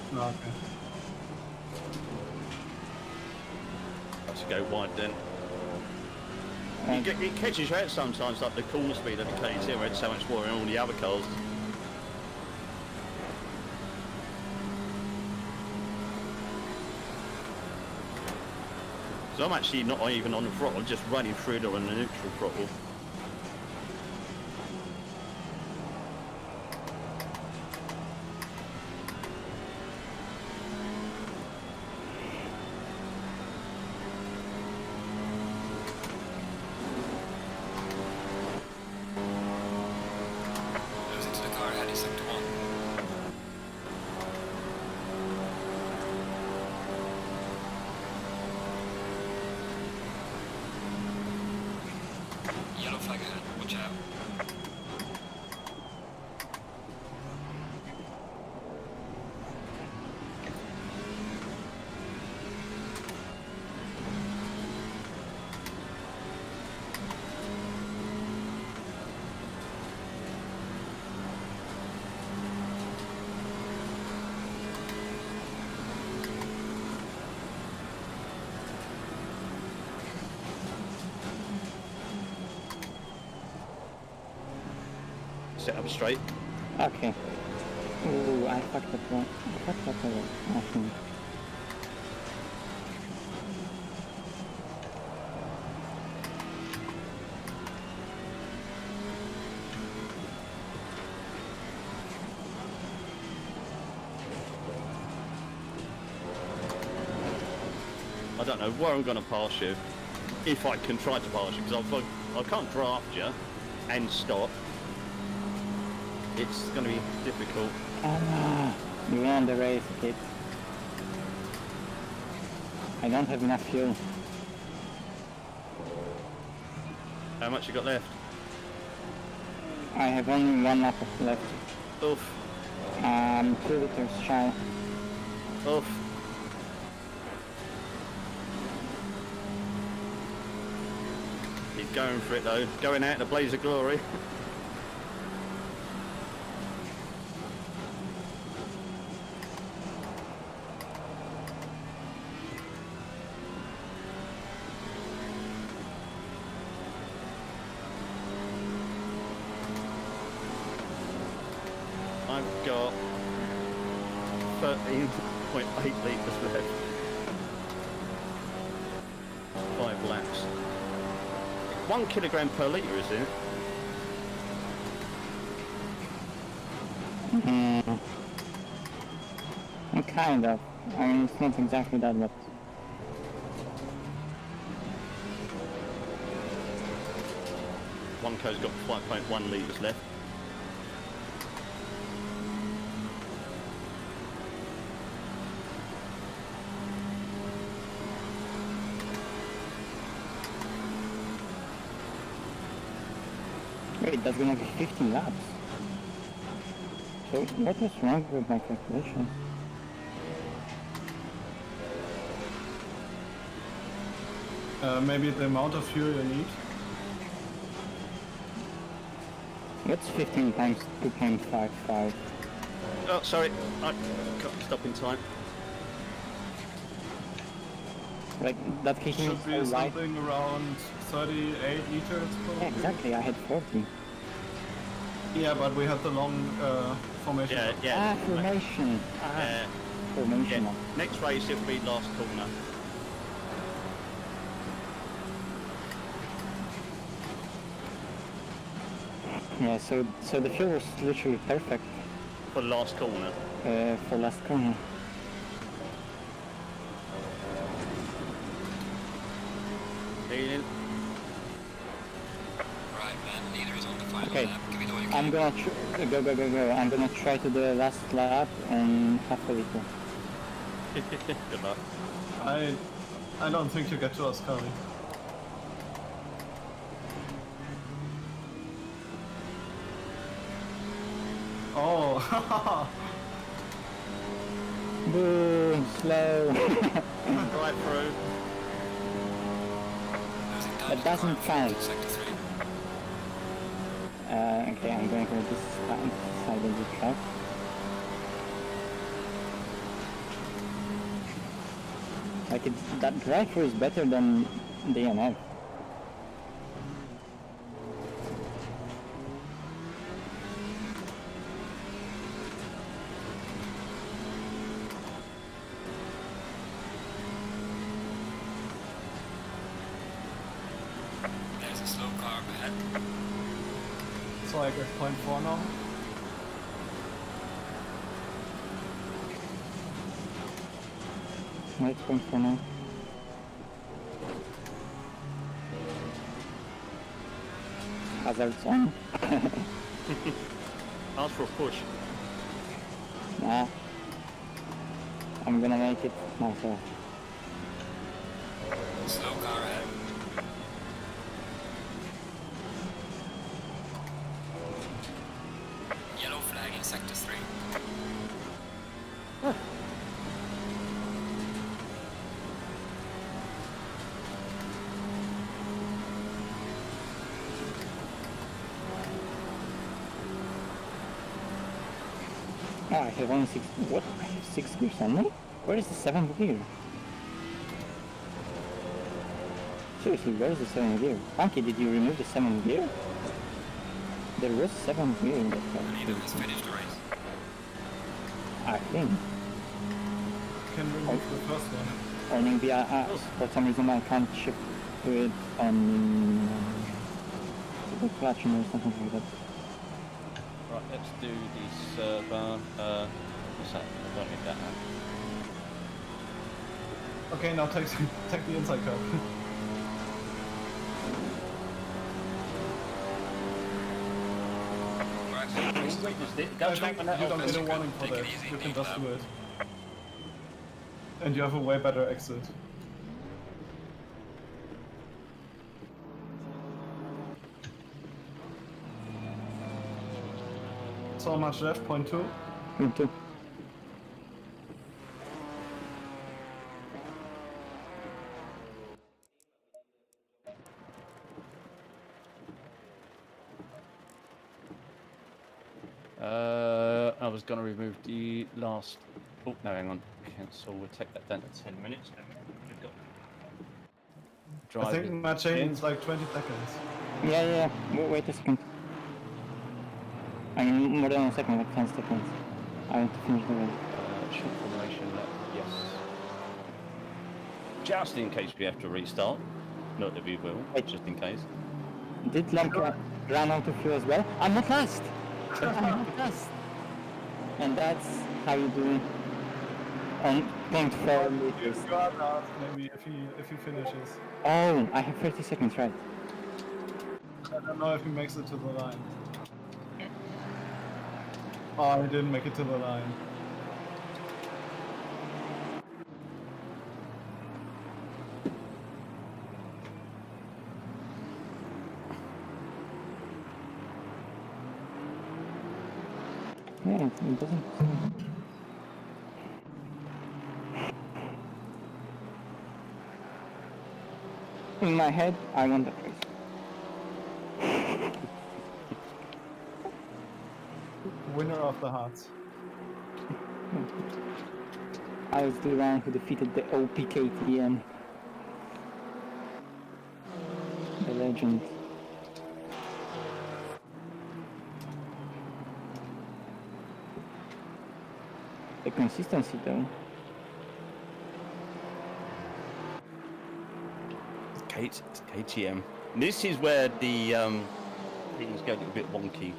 Speaker 3: Let's go wide then.
Speaker 2: And
Speaker 3: It catches you out sometimes, like the corner speed of the KT where it's so much more in all the other cars. So I'm actually not even on the throttle, just running through it on the neutral throttle.
Speaker 1: Losing to the car ahead is sector 1. Yellow flag ahead, watch out.
Speaker 3: Set up straight.
Speaker 2: okay. Ooh, I fucked up one. I fucked up a lot, I think.
Speaker 3: I don't know where I'm going to pass you, if I can try to pass you, because I can't draft you and stop. It's going to be difficult.
Speaker 2: You won the race, kid. I don't have enough fuel.
Speaker 3: How much you got left?
Speaker 2: I have only one lap left.
Speaker 3: Oof.
Speaker 2: 2 liters shy.
Speaker 3: off. He's going for it though, going out in a blaze of glory. I've got 13.8 litres left. 5 laps. 1 kilogram per litre, is it?
Speaker 2: Kind of. I mean, it's not exactly that, but...
Speaker 3: One co's got 5.1 litres left.
Speaker 2: Wait, that's gonna be 15 laps. So, what was wrong with my calculation?
Speaker 4: Maybe the amount of fuel you need.
Speaker 2: What's 15 times 2.55?
Speaker 3: Oh, sorry, I got stop in time.
Speaker 2: Like, that kicking
Speaker 4: Should be
Speaker 2: is so light.
Speaker 4: something around 38 liters probably.
Speaker 2: Yeah, exactly, I had 40.
Speaker 4: Yeah, but we had the long formation.
Speaker 3: Yeah, yeah.
Speaker 2: Formation.
Speaker 3: Yeah.
Speaker 2: Formation.
Speaker 3: Yeah. Next race it'll be last corner.
Speaker 2: Yeah, so the fuel was literally perfect
Speaker 3: For the last corner.
Speaker 2: for last corner.
Speaker 3: Leading.
Speaker 1: Right, man. Leader is on the final
Speaker 2: Okay,
Speaker 1: lap. Give it all you
Speaker 2: I'm
Speaker 1: can.
Speaker 2: gonna go. I'm gonna try to do the last lap and half a liter.
Speaker 3: Good luck.
Speaker 4: I don't think you get to us, Kari. Oh,
Speaker 2: Boom, slow.
Speaker 3: Right through.
Speaker 1: Losing time
Speaker 2: That
Speaker 1: in
Speaker 2: doesn't
Speaker 1: car
Speaker 2: count.
Speaker 1: to sector 3.
Speaker 2: Okay, I'm going to this side of the track. Like, that drive-through is better than DNF.
Speaker 1: There's a slow car ahead.
Speaker 4: so I get 0.4 now.
Speaker 2: Wait, point for now. Hazards on.
Speaker 3: Ask for a push.
Speaker 2: Nah. I'm gonna make it myself.
Speaker 1: Slow car ahead. Yellow flag in sector 3.
Speaker 2: Oh, I have only 6. What? I have 6 gears only? Where is the 7th gear? Seriously, where is the 7th gear? Funky, did you remove the 7th gear? There was 7th gear in that car.
Speaker 1: Leader has finished the race.
Speaker 2: I think.
Speaker 4: Can remove the first one.
Speaker 2: Or maybe for some reason I can't shift to it on the clutch or something like that.
Speaker 3: Right, let's do the server. What's that? I don't need that now.
Speaker 4: Okay, now take the inside curve.
Speaker 1: Right, race is over.
Speaker 3: Go
Speaker 4: I
Speaker 3: back
Speaker 4: think
Speaker 3: on that
Speaker 4: you don't
Speaker 3: off.
Speaker 4: get a
Speaker 1: good.
Speaker 4: warning for
Speaker 1: Take it
Speaker 4: that.
Speaker 1: easy,
Speaker 4: You can
Speaker 1: lead
Speaker 4: just
Speaker 1: lap.
Speaker 4: do it. And you have a way better exit. So much left, 0.2.
Speaker 2: Me too.
Speaker 3: was going to remove the last... Oh, no, hang on. Cancel. We'll take that down to 10 minutes. We've got
Speaker 4: I think my chain is like 20 seconds.
Speaker 2: Yeah. Wait a second. I mean, more than a second, like 10 seconds. I want to finish the race.
Speaker 3: Short formation left, yes. Just in case we have to restart. Not that we will,
Speaker 2: Wait.
Speaker 3: just in case.
Speaker 2: Did Lemke run out of fuel as well? I'm not last! I'm not last! And that's how you do on 0.4 liters.
Speaker 4: You are last, maybe, if he finishes.
Speaker 2: Oh, I have 30 seconds, right.
Speaker 4: I don't know if he makes it to the line. Oh, he didn't make it to the line.
Speaker 2: Yeah, it doesn't. In my head, I won the race.
Speaker 4: Winner of the hearts.
Speaker 2: I was the one who defeated the OPKTM. The legend. The consistency though.
Speaker 3: KTM. This is where the things go a little bit wonky.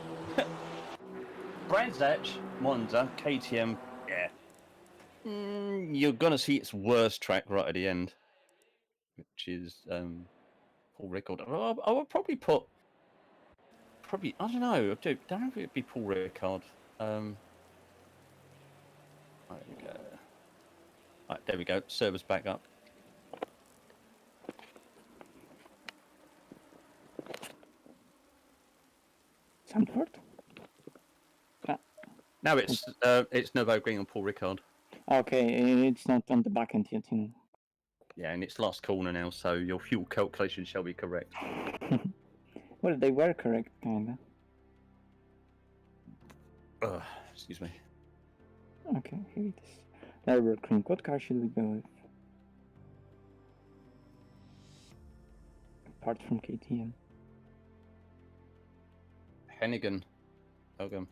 Speaker 3: Brands Hatch, Monza, KTM, yeah. You're gonna see its worst track right at the end, which is Paul Ricard. I would probably put, I don't know. I don't know if it'd be Paul Ricard. There we go. Right, there we go. Server's back up.
Speaker 2: Sandford?
Speaker 3: Now it's Novo Green and Paul Ricard.
Speaker 2: Okay, it's not on the back end yet.
Speaker 3: Yeah, and it's last corner now, so your fuel calculation shall be correct.
Speaker 2: Well, they were correct, kinda.
Speaker 3: Excuse me.
Speaker 2: Okay, here it is. Nürburgring. What car should we go with? Apart from KTM.
Speaker 3: Hennigan. Welcome.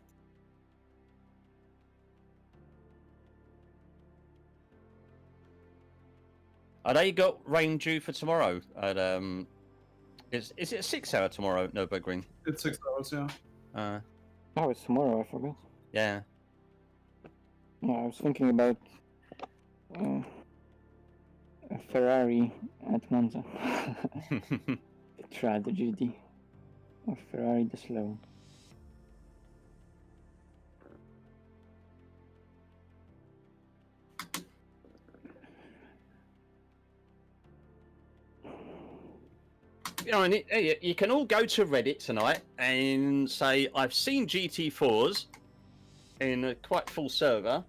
Speaker 3: Are they got rain due for tomorrow? At is it a 6 hour tomorrow at Nürburgring?
Speaker 4: It's 6 hours, yeah.
Speaker 2: Oh, it's tomorrow, I forgot.
Speaker 3: Yeah.
Speaker 2: No, I was thinking about a Ferrari at Monza. The tragedy of Ferrari the slow.
Speaker 3: You know, and you can all go to Reddit tonight and say, I've seen GT4s in a quite full server,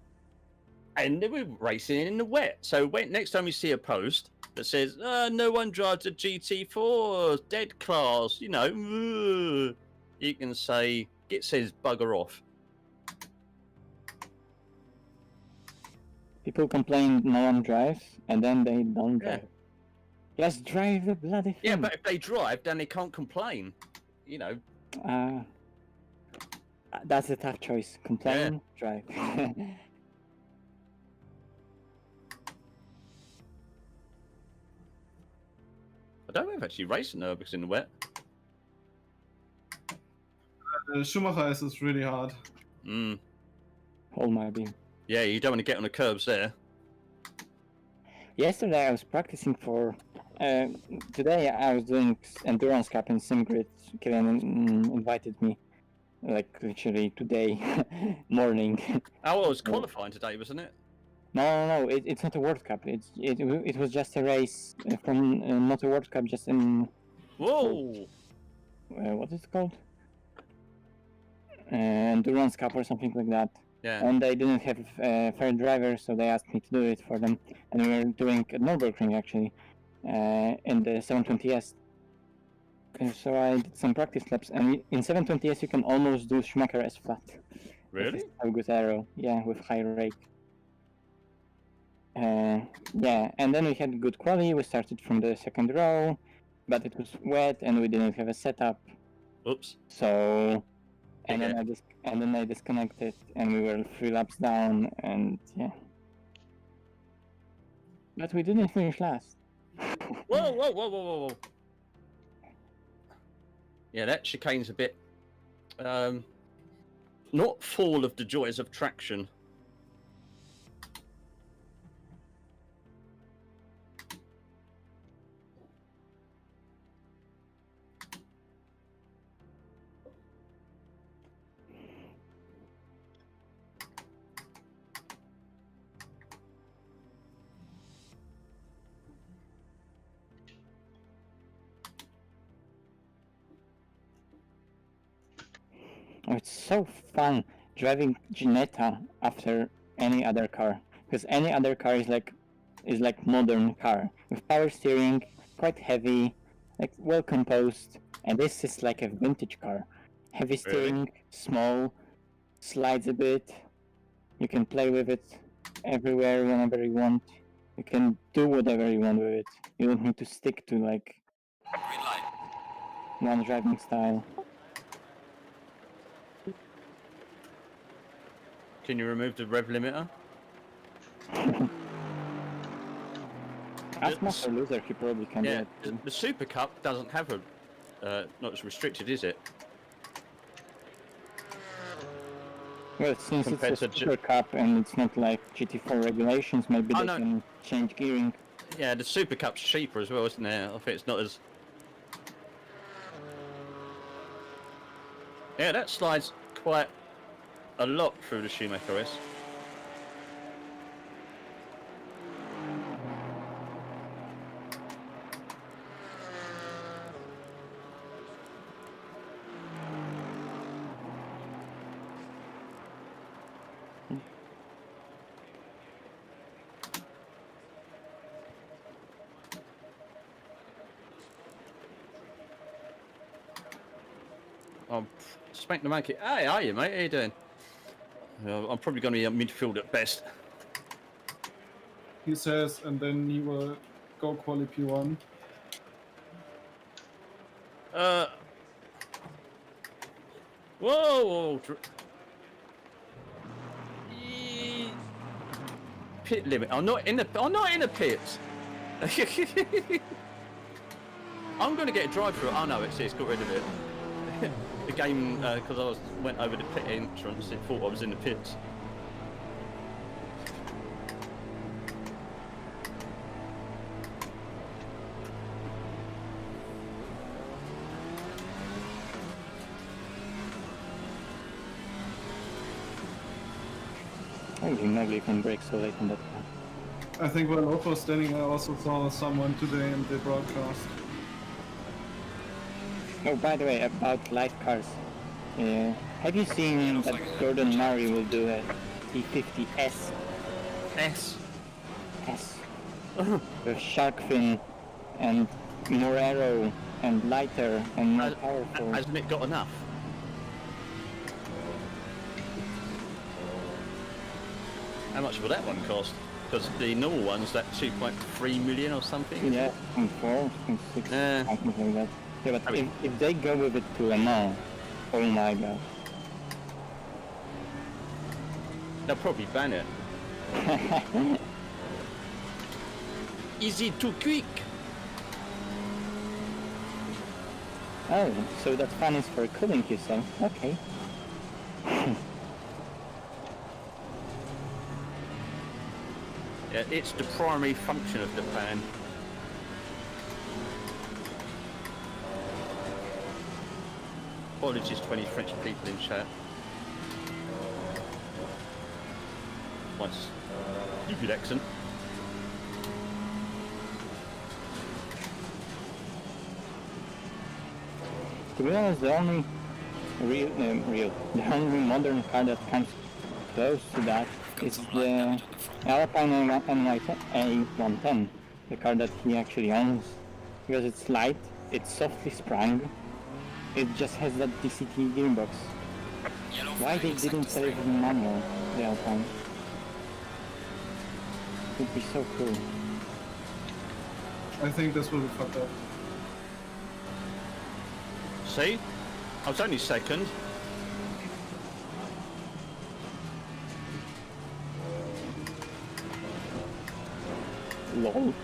Speaker 3: and they were racing in the wet. So next time you see a post that says, no one drives a GT4, dead class, you know, you can say, it says bugger off.
Speaker 2: People complain no one drives, and then they don't drive. Just drive the bloody thing.
Speaker 3: Yeah, but if they drive, then they can't complain. You know.
Speaker 2: That's a tough choice. Complain, drive.
Speaker 3: I don't know if actually racing Nürburgring's in the wet.
Speaker 4: Schumacher is really hard.
Speaker 2: Hold my beam.
Speaker 3: Yeah, you don't want to get on the curbs there.
Speaker 2: Yesterday I was practicing for... today I was doing Endurance Cup in SimGrid. Kevin invited me. Like, literally today morning.
Speaker 3: Oh, it was qualifying today, wasn't it?
Speaker 2: No, it's not a World Cup. It was just a race from... not a World Cup, just in...
Speaker 3: Whoa!
Speaker 2: What is it called? Endurance Cup or something like that.
Speaker 3: Yeah.
Speaker 2: And they didn't have fair drivers, so they asked me to do it for them. And we were doing a Nürburgring actually, in the 720S. So I did some practice laps, and in 720S you can almost do Schumacher as flat.
Speaker 3: Really?
Speaker 2: So good aero, yeah, with high rake. Yeah, and then we had good quality. We started from the second row, but it was wet and we didn't have a setup.
Speaker 3: Oops.
Speaker 2: So, and
Speaker 3: Yeah.
Speaker 2: then I disconnected, and we were 3 laps down, and yeah. But we didn't finish last.
Speaker 3: Whoa, whoa, whoa, whoa, whoa, whoa. Yeah, that chicane's a bit not full of the joys of traction.
Speaker 2: Oh, it's so fun driving Ginetta after any other car, because any other car is like modern car with power steering, quite heavy, like well composed, and this is like a vintage car. Heavy steering, small, slides a bit. You can play with it everywhere whenever you want. You can do whatever you want with it. You don't need to stick to like
Speaker 1: Green light.
Speaker 2: one driving style.
Speaker 3: Can you remove the rev limiter?
Speaker 2: Ask Master Loser, he probably can do
Speaker 3: Yeah,
Speaker 2: it too.
Speaker 3: the Super Cup doesn't have a not as restricted, is it?
Speaker 2: Well, since
Speaker 3: Compared
Speaker 2: it's a
Speaker 3: to
Speaker 2: Super Cup and it's not like GT4 regulations, maybe
Speaker 3: Oh,
Speaker 2: they
Speaker 3: no.
Speaker 2: can change gearing.
Speaker 3: Yeah, the Super Cup's cheaper as well, isn't it? I think it's not as. Yeah, that slides quite a lot through the Schumacher S. Oh, spank the monkey. Hey, how are you, mate? How you doing? I'm probably going to be a midfield at best.
Speaker 4: He says, and then he will go quali P1.
Speaker 3: Whoa, whoa. Pit limit. I'm not in the pits. I'm going to get a drive through. Oh no, it's got rid of it. The game, because went over the pit entrance, it thought I was in the pits.
Speaker 2: I didn't know you can brake so late in that car.
Speaker 4: I think while Oppo was standing, I also saw someone today in the broadcast.
Speaker 2: Oh, by the way, about light cars. Have you seen that Gordon Murray will do a T50S?
Speaker 3: S.
Speaker 2: S. With shark fin and more aero and lighter and more powerful.
Speaker 3: Hasn't it got enough? How much will that one cost? Because the normal one's that 2.3 million or something.
Speaker 2: Yeah, 4, 6,
Speaker 3: Yeah.
Speaker 2: something like that. Yeah, but
Speaker 3: I mean-
Speaker 2: if they go with it to Le Mans, oh my god.
Speaker 3: They'll probably ban it. Is it too quick?
Speaker 2: Oh, so that fan is for cooling, you say? Okay.
Speaker 3: Yeah, it's the primary function of the fan. Apologies to any French people in chat. Once, stupid accent.
Speaker 2: To be honest, the only the only modern car that comes close to that is the Alpine A110, the car that he actually owns, because it's light, it's softly sprung, it just has that DCT gearbox.
Speaker 1: Yellow
Speaker 2: Why
Speaker 1: flag
Speaker 2: they
Speaker 1: in sector
Speaker 2: didn't sell it
Speaker 1: 3.
Speaker 2: in manual, the Alpine? It would be so cool.
Speaker 4: I think this will be fucked up.
Speaker 3: See? I was only second.
Speaker 2: LOL.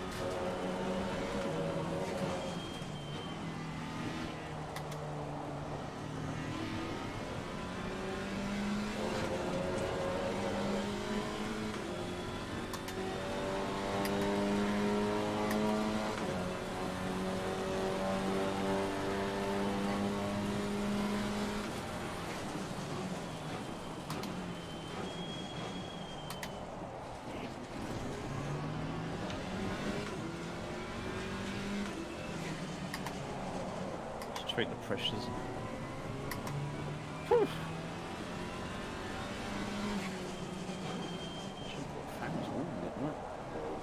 Speaker 3: Treat the pressures.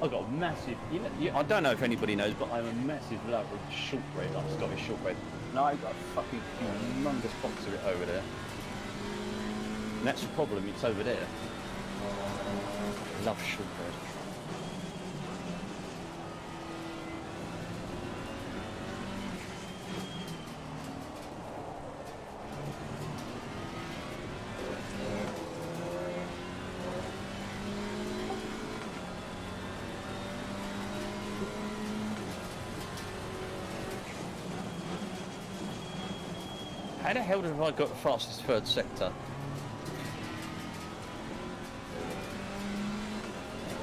Speaker 3: I've got a massive, I don't know if anybody knows, but I'm a massive lover of shortbread, like Scottish shortbread. And I've got a fucking humongous box of it over there. And that's the problem, it's over there. I love shortbread. How the hell have I got the fastest third sector?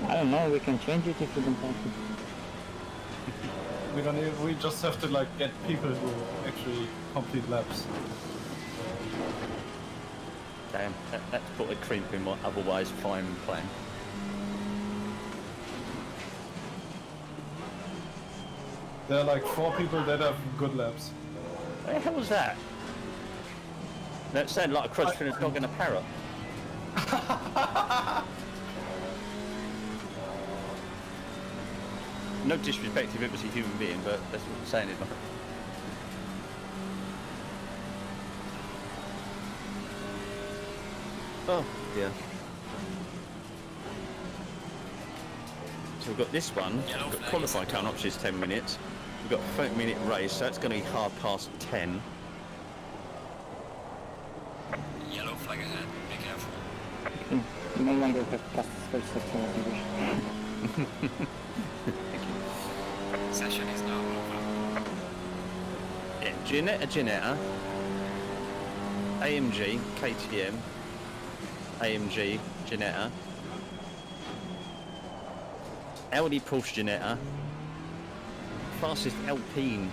Speaker 2: I don't know, we can change it if we don't want to.
Speaker 4: We just have to like get people who actually complete laps.
Speaker 3: Damn, that's put a crimp in my otherwise fine plan.
Speaker 4: There are like 4 people that have good laps.
Speaker 3: What the hell was that? That sounded like a cross between a dog and a parrot. No disrespect if it was a human being, but that's what I'm saying, isn't it? Oh dear. So we've got this one, we've got qualifying coming up, which is 10 minutes. We've got a 30-minute race, so that's going to be half past 10.
Speaker 1: Yellow flag ahead. Be careful.
Speaker 2: You no longer have fastest first sector as you wish.
Speaker 1: Session is now over.
Speaker 3: Yeah, Ginetta, AMG, KTM, AMG, Ginetta, Audi Porsche Ginetta, fastest Alpine.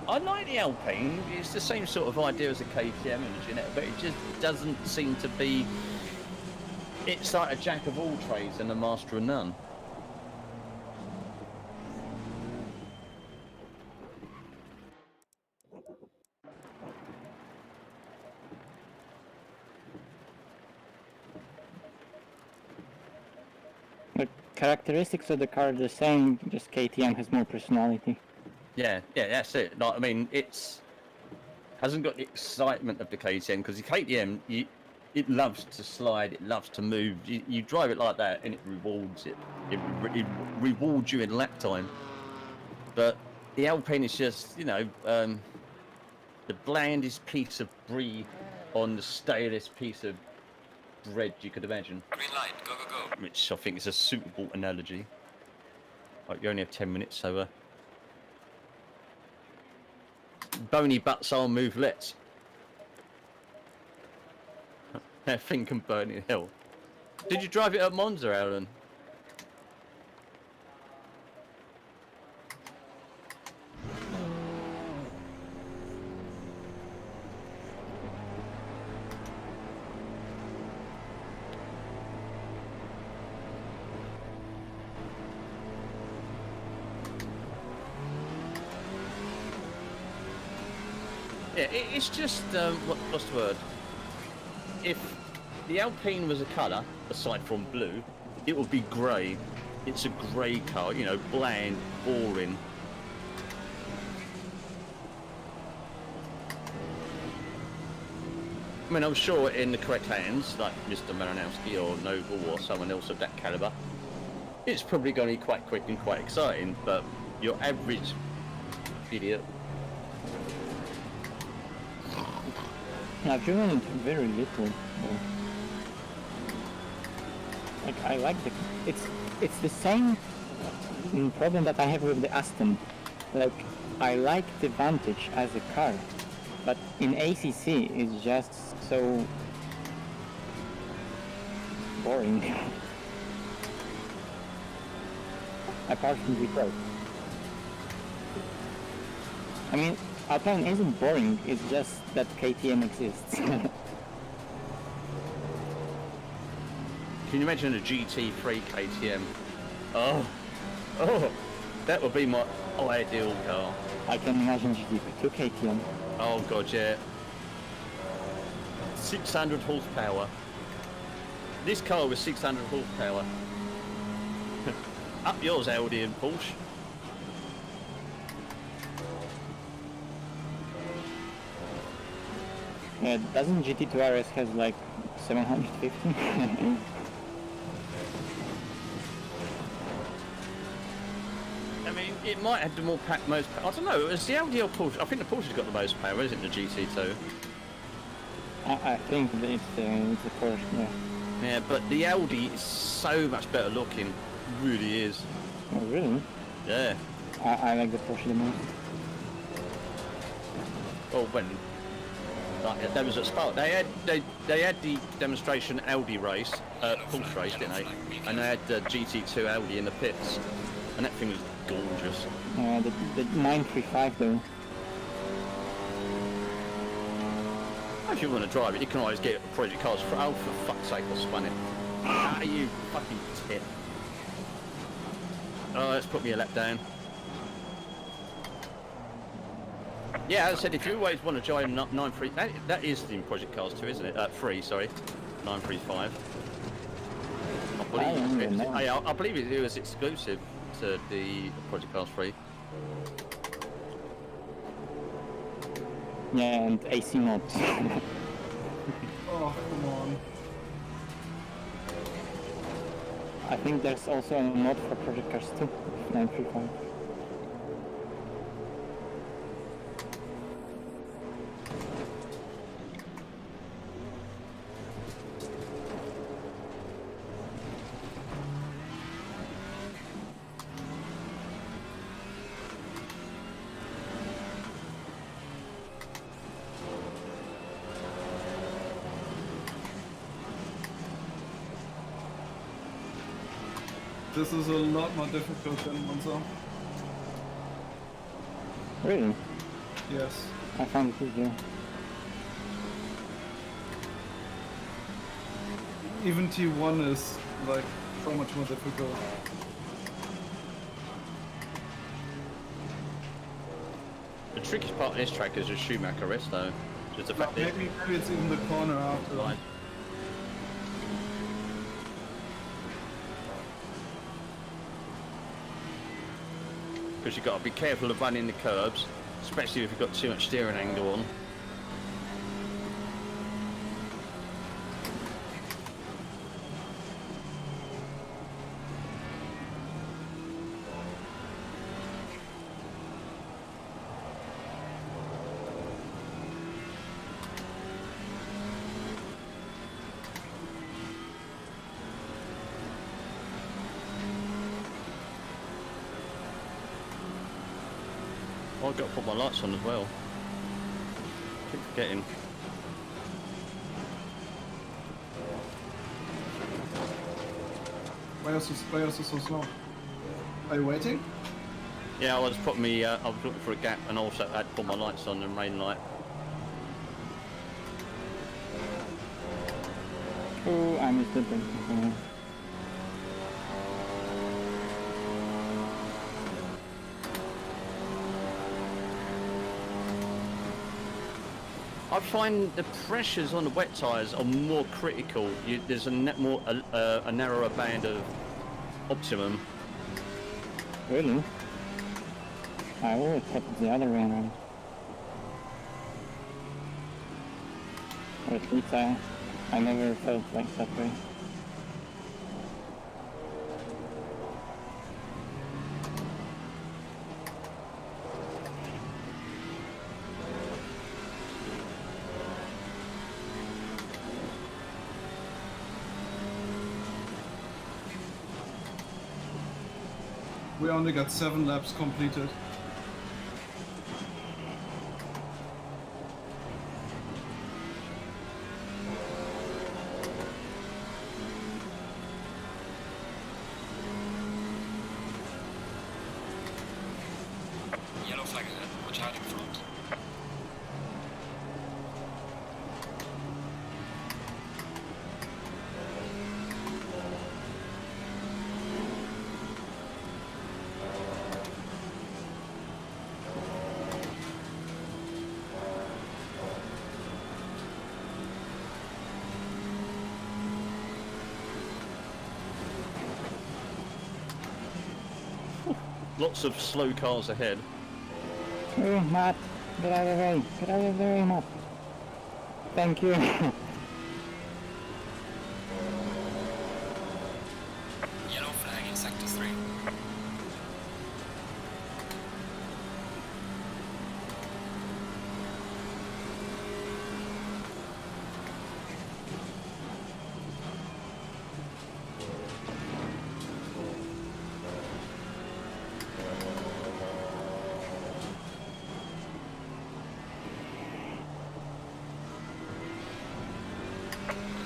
Speaker 3: I like the Alpine, it's the same sort of idea as a KTM and a Ginetta, but it just doesn't seem to be... It's like a jack of all trades and a master of none.
Speaker 2: The characteristics of the car are the same, just KTM has more personality.
Speaker 3: Yeah, that's it. Like, I mean, it's hasn't got the excitement of the KTM, because the KTM, it loves to slide, it loves to move. You drive it like that, and it rewards it. It rewards you in lap time. But the Alpine is just, you know, the blandest piece of brie on the stalest piece of bread you could imagine.
Speaker 1: Green light. Go, go, go.
Speaker 3: Which I think is a suitable analogy. Like, you only have 10 minutes, so bony butts are movelets. I think I'm burning hell. Did you drive it at Monza, Alan? Yeah, it's just, what's the word? If the Alpine was a colour, aside from blue, it would be grey. It's a grey car, you know, bland, boring. I mean, I'm sure in the correct hands, like Mr. Maranowski or Noble or someone else of that caliber, it's probably going to be quite quick and quite exciting, but your average idiot.
Speaker 2: I've driven it very little. Like, I like the... It's the same problem that I have with the Aston. Like, I like the Vantage as a car, but in ACC it's just so boring. Apart from Detroit. I mean, Alpine isn't boring, it's just that KTM exists.
Speaker 3: Can you imagine a GT3 KTM? Oh, that would be my ideal car.
Speaker 2: I can imagine GT2 KTM.
Speaker 3: Oh god, yeah. 600 horsepower. This car was 600 horsepower. Up yours, Audi and Porsche.
Speaker 2: Yeah, doesn't GT2 RS has like 750?
Speaker 3: I mean, it might have the most power. I don't know, it's the Audi or Porsche. I think the Porsche's got the most power, isn't it, the GT2?
Speaker 2: I think that it's the Porsche, yeah.
Speaker 3: Yeah, but the Audi is so much better looking. Really is.
Speaker 2: Oh, really?
Speaker 3: Yeah.
Speaker 2: I like the Porsche the most.
Speaker 3: Well, when like, that was at Spa, they had the demonstration Audi race, Porsche race, didn't they? And they had the GT2 Audi in the pits, and that thing was gorgeous.
Speaker 2: The 935 though.
Speaker 3: If you want to drive it, you can always get Project Cars for. Oh, for fuck's sake, I spun it. How are you fucking tit? Oh, let's put me a lap down. Yeah, as I said, if you always want to drive 93, that is in Project Cars 2, isn't it? 3, sorry. 935. I believe it was exclusive to the Project Cars 3.
Speaker 2: Yeah, and AC mods.
Speaker 4: Oh, come on.
Speaker 2: I think there's also a mod for Project Cars 2, 935.
Speaker 4: This is a lot more difficult than Monza.
Speaker 2: Really?
Speaker 4: Yes.
Speaker 2: I found it easier.
Speaker 4: Even T1 is like so much more difficult.
Speaker 3: The trickiest part of this track is the Schumacher rest, though. Just the fact that
Speaker 4: Maybe it's even the corner after.
Speaker 3: Right. Because you've got to be careful of running the curbs, especially if you've got too much steering angle on. I've got to put my lights on as well. Keep forgetting.
Speaker 4: Why is this so slow? Are you waiting?
Speaker 3: Yeah, I was putting me. I was looking for a gap, and also I had to put my lights on, the main light.
Speaker 2: Oh, I missed the break.
Speaker 3: I find the pressures on the wet tyres are more critical. There's a narrower band of optimum.
Speaker 2: Really? I always thought it the other way around. Or at least I never felt like that way.
Speaker 4: We only got 7 laps completed.
Speaker 1: Yellow flag ahead. Watch out in front.
Speaker 3: Lots of slow cars ahead.
Speaker 2: Oh, Matt, get out of the way. Get out of the way, Matt. Thank you.
Speaker 1: Yellow flag in sector 3.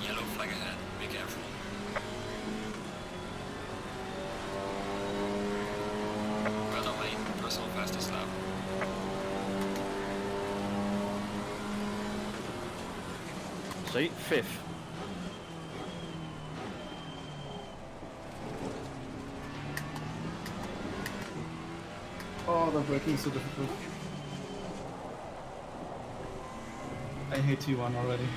Speaker 1: Yellow flag ahead. Be careful. Well done, mate. Personal fastest lap.
Speaker 3: See, 5th.
Speaker 4: Oh, the braking is so difficult. I hate T1 already.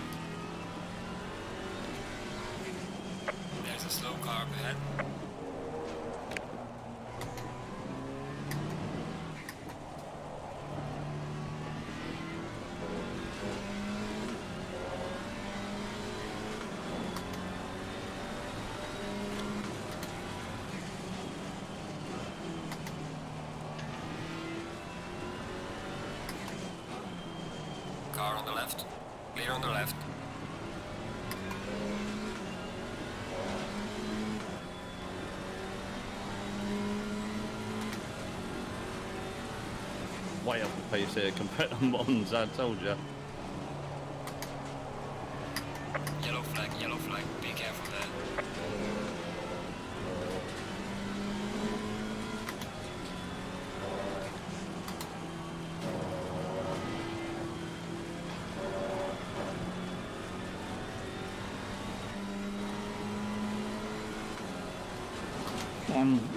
Speaker 1: There's a slow car up ahead. Car on the left. Clear on the left.
Speaker 3: Way up the pace here compared to Mons, I told you.
Speaker 1: Yellow flag. Be careful there.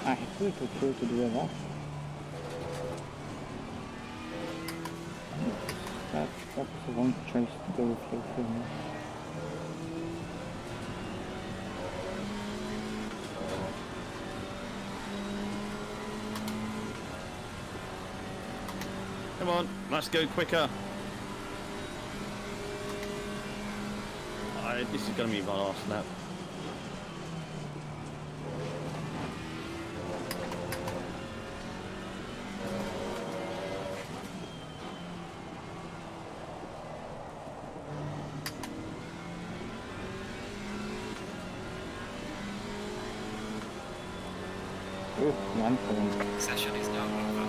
Speaker 2: I actually prefer to do a lot. That's the wrong choice to go with flow for me.
Speaker 3: Come on, let's go quicker. This is going to be my last lap.
Speaker 2: Oh, 1 point.
Speaker 1: Session is now over.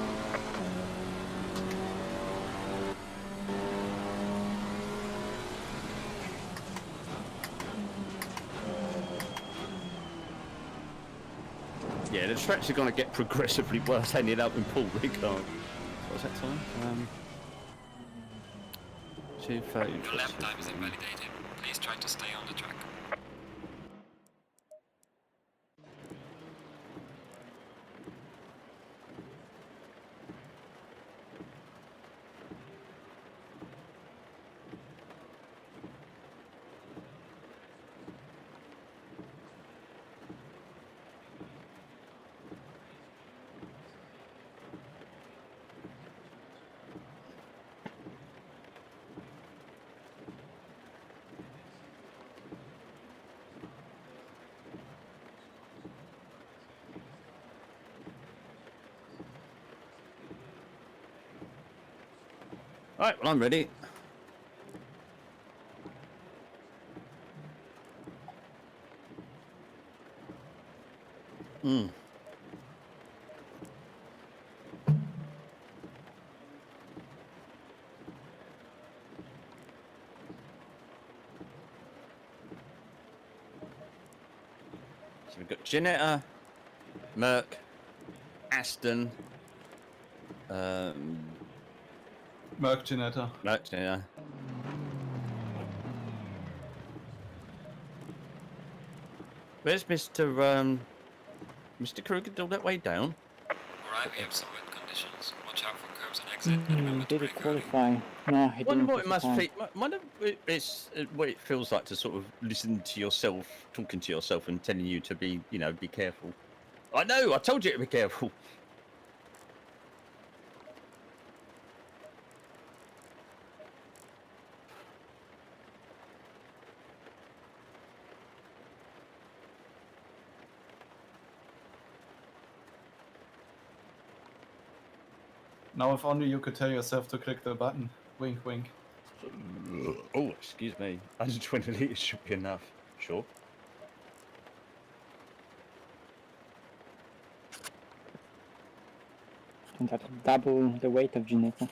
Speaker 3: Yeah, the tracks are going to get progressively worse ending up in Paul Ricard. What's that time? 2:30.
Speaker 1: Your lap time is invalidated. Please try to stay on the track.
Speaker 3: Alright, well I'm ready. Hmm. So we've got Janetta, Merc, Aston,
Speaker 4: Merc Janetta.
Speaker 3: Merc, Janetta. Where's Mr. Kruger all that way down?
Speaker 1: Alright, we have some wet conditions. Watch out for curbs and exit, and remember to
Speaker 2: Did he
Speaker 1: brake early.
Speaker 2: qualify? No, he
Speaker 3: Wonder
Speaker 2: didn't.
Speaker 3: what it must
Speaker 2: qualify.
Speaker 3: feel. Wonder what it feels like to sort of listen to yourself, talking to yourself, and telling you to be, you know, be careful. I know. I told you to be careful.
Speaker 4: Now if only you could tell yourself to click the button. Wink, wink.
Speaker 3: Oh, excuse me. 120 litres should be enough. Sure.
Speaker 2: And that's double the weight of Ginetta.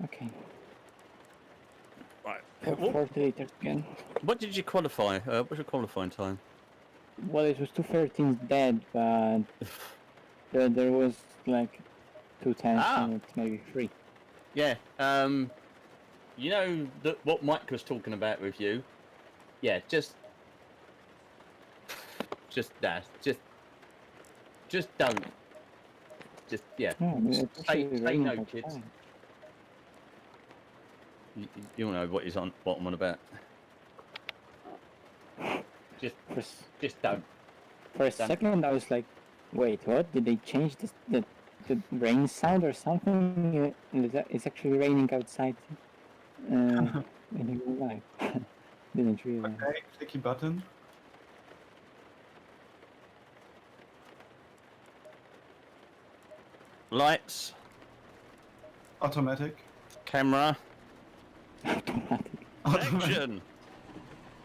Speaker 2: Okay.
Speaker 3: Right.
Speaker 2: 40 liters again.
Speaker 3: What did you qualify? What's your qualifying time?
Speaker 2: Well, it was 2:13 dead, but there was like 2:10 and maybe 3.
Speaker 3: Yeah. You know what Mike was talking about with you? Yeah. Just don't. Just yeah.
Speaker 2: No, I mean, it's
Speaker 3: Say
Speaker 2: actually raining
Speaker 3: no,
Speaker 2: outside.
Speaker 3: kids. You know what I'm on about. Just don't.
Speaker 2: For a second, I was like, "Wait, what? Did they change the rain sound or something? It's actually raining outside in real life." Didn't realize.
Speaker 4: Okay, clicky button.
Speaker 3: Lights,
Speaker 4: Automatic.
Speaker 3: camera,
Speaker 2: Automatic.
Speaker 3: action.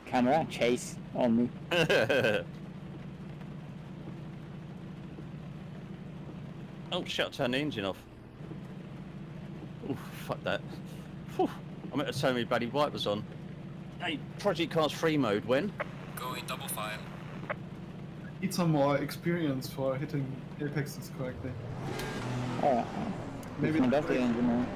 Speaker 2: Camera chase on me.
Speaker 3: Oh shit! Turn the engine off. Ooh, fuck that. Whew. I meant to turn my bloody wipers on. Hey, Project Cars free mode when?
Speaker 1: Go in double file.
Speaker 4: Need some more experience for hitting apexes correctly. Maybe
Speaker 2: Maybe
Speaker 4: the
Speaker 2: that's the
Speaker 4: brake-
Speaker 2: engine.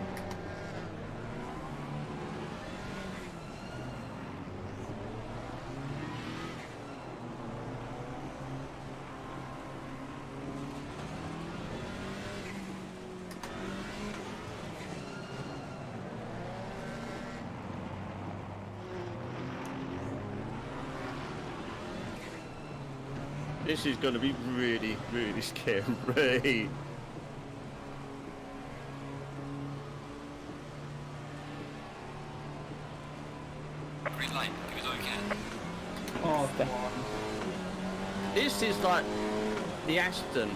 Speaker 3: This is going to be really, really scary.
Speaker 1: Green light, give it all you can.
Speaker 4: Oh, come on.
Speaker 3: This is like the Aston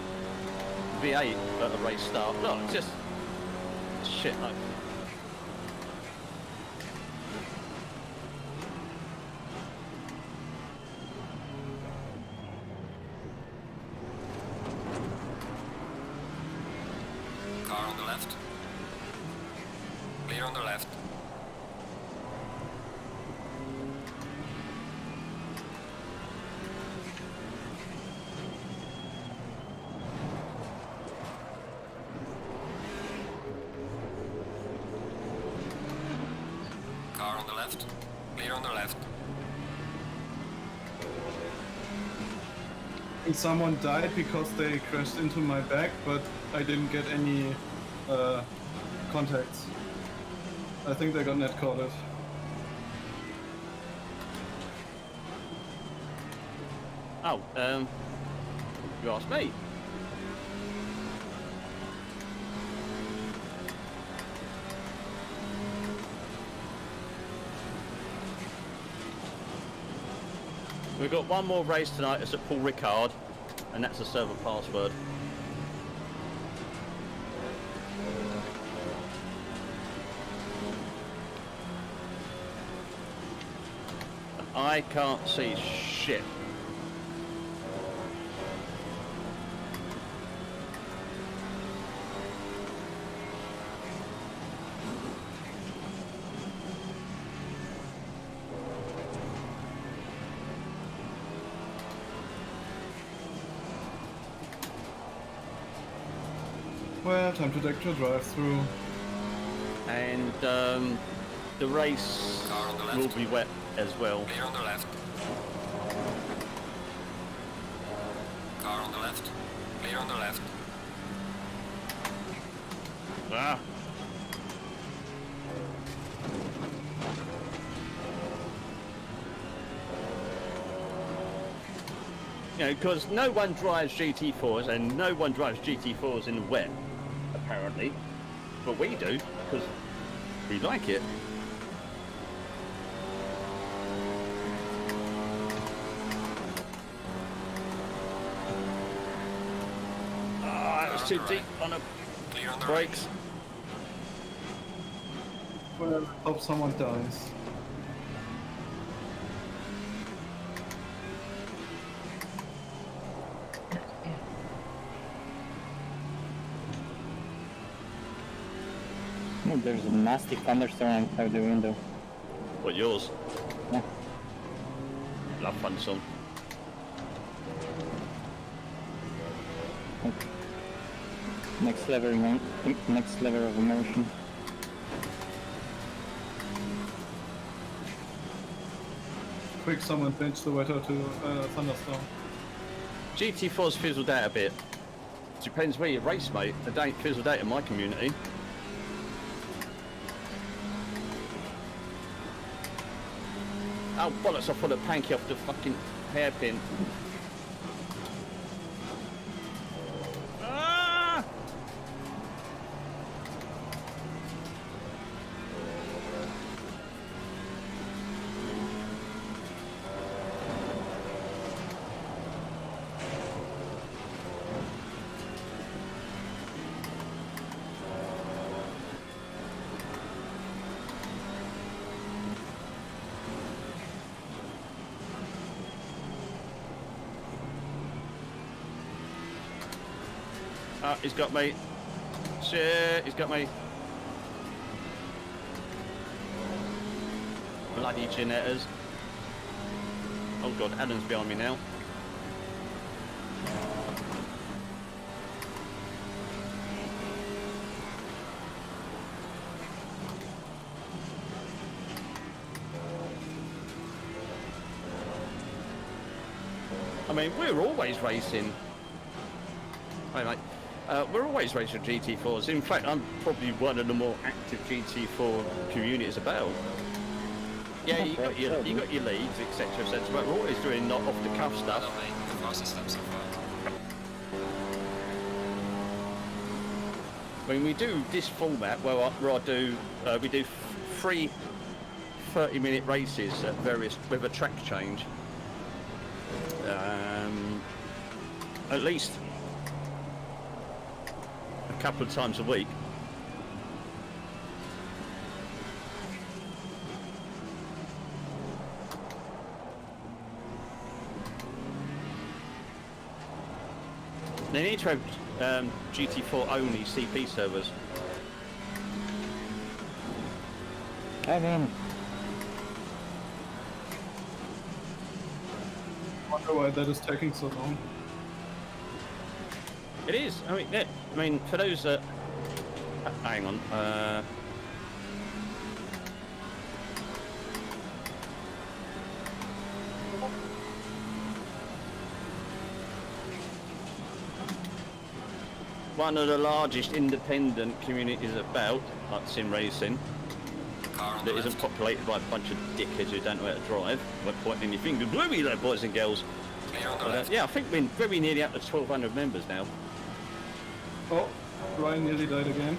Speaker 3: V8 at a race start. Look, just shit like.
Speaker 1: Car on the left. Clear on the left. Car on the left. Clear on the left.
Speaker 4: And someone died because they crashed into my back, but I didn't get any contacts. I think they got net coded.
Speaker 3: Oh, you asked me. We've got one more race tonight. It's at Paul Ricard, and that's a server password. I can't see shit.
Speaker 4: Well, time to take your drive-through.
Speaker 3: And the race
Speaker 1: Car on the left.
Speaker 3: will be wet as well.
Speaker 1: Clear on the left. Car on the left. Clear on the left.
Speaker 3: Ah. You know, because no one drives GT4s and no one drives GT4s in the wet, apparently. But we do, because we like it. Ah, it was too deep on the
Speaker 1: Clear on the
Speaker 3: brakes.
Speaker 4: Well, hope someone dies.
Speaker 2: Oh, there's a nasty thunderstorm outside the window.
Speaker 3: What, yours?
Speaker 2: Yeah.
Speaker 3: Love fun song.
Speaker 2: Next level of immersion.
Speaker 4: Quick, someone pinch the weather to thunderstorm.
Speaker 3: GT4's fizzled out a bit. Depends where you race, mate. They ain't fizzled out in my community. Oh, bollocks, I thought a panky off the fucking hairpin. Ah! Oh, he's got me. Shit, he's got me. Bloody Ginetters. Oh god, Adam's behind me now. I mean, we're always racing. Hey, mate. We're always racing GT4s. In fact, I'm probably one of the more active GT4 communities about. Yeah, you got your leagues, etc., etc. But we're always doing not off the cuff stuff.
Speaker 1: Well, mate, the fastest step so far.
Speaker 3: When we do this format, where I do, we do 3 30-minute races at various with a track change. At least a couple of times a week. They need to have GT4 only CP servers.
Speaker 2: I mean,
Speaker 4: I wonder why that is taking so long.
Speaker 3: It is. I mean, yeah, I mean, for those that hang on. One of the largest independent communities about sim racing
Speaker 1: Car on
Speaker 3: that
Speaker 1: the
Speaker 3: isn't
Speaker 1: left.
Speaker 3: populated by a bunch of dickheads who don't know how to drive. We're pointing your finger, bloody there, boys and girls.
Speaker 1: Clear on the
Speaker 3: But,
Speaker 1: left.
Speaker 3: yeah, I think we're very nearly up to 1,200 members now.
Speaker 4: Oh, Ryan nearly died again.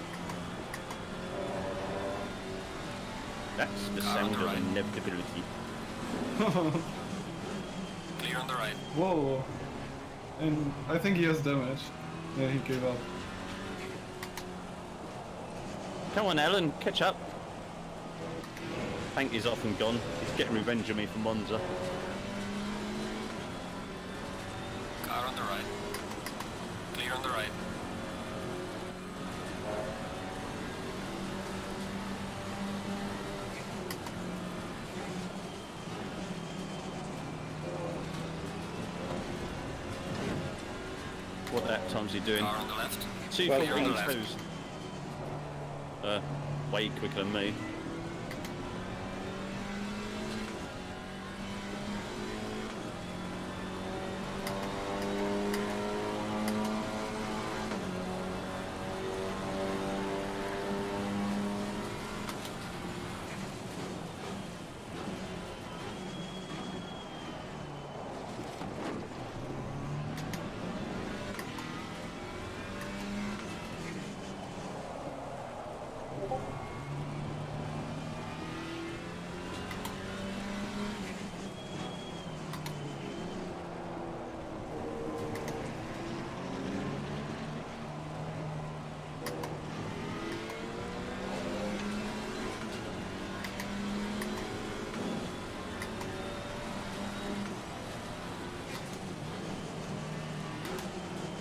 Speaker 3: That's the
Speaker 1: Car on
Speaker 3: sound
Speaker 1: the
Speaker 3: of
Speaker 1: right.
Speaker 3: inevitability.
Speaker 1: Clear on the right.
Speaker 4: Whoa. And I think he has damage. Yeah, he gave up.
Speaker 3: Come on, Alan, catch up. Hank is off and gone. He's getting revenge on me for Monza.
Speaker 1: Car on the right. Clear on the right.
Speaker 3: What lap time's he doing?
Speaker 1: Car on the left.
Speaker 3: 2:42. Way quicker than me.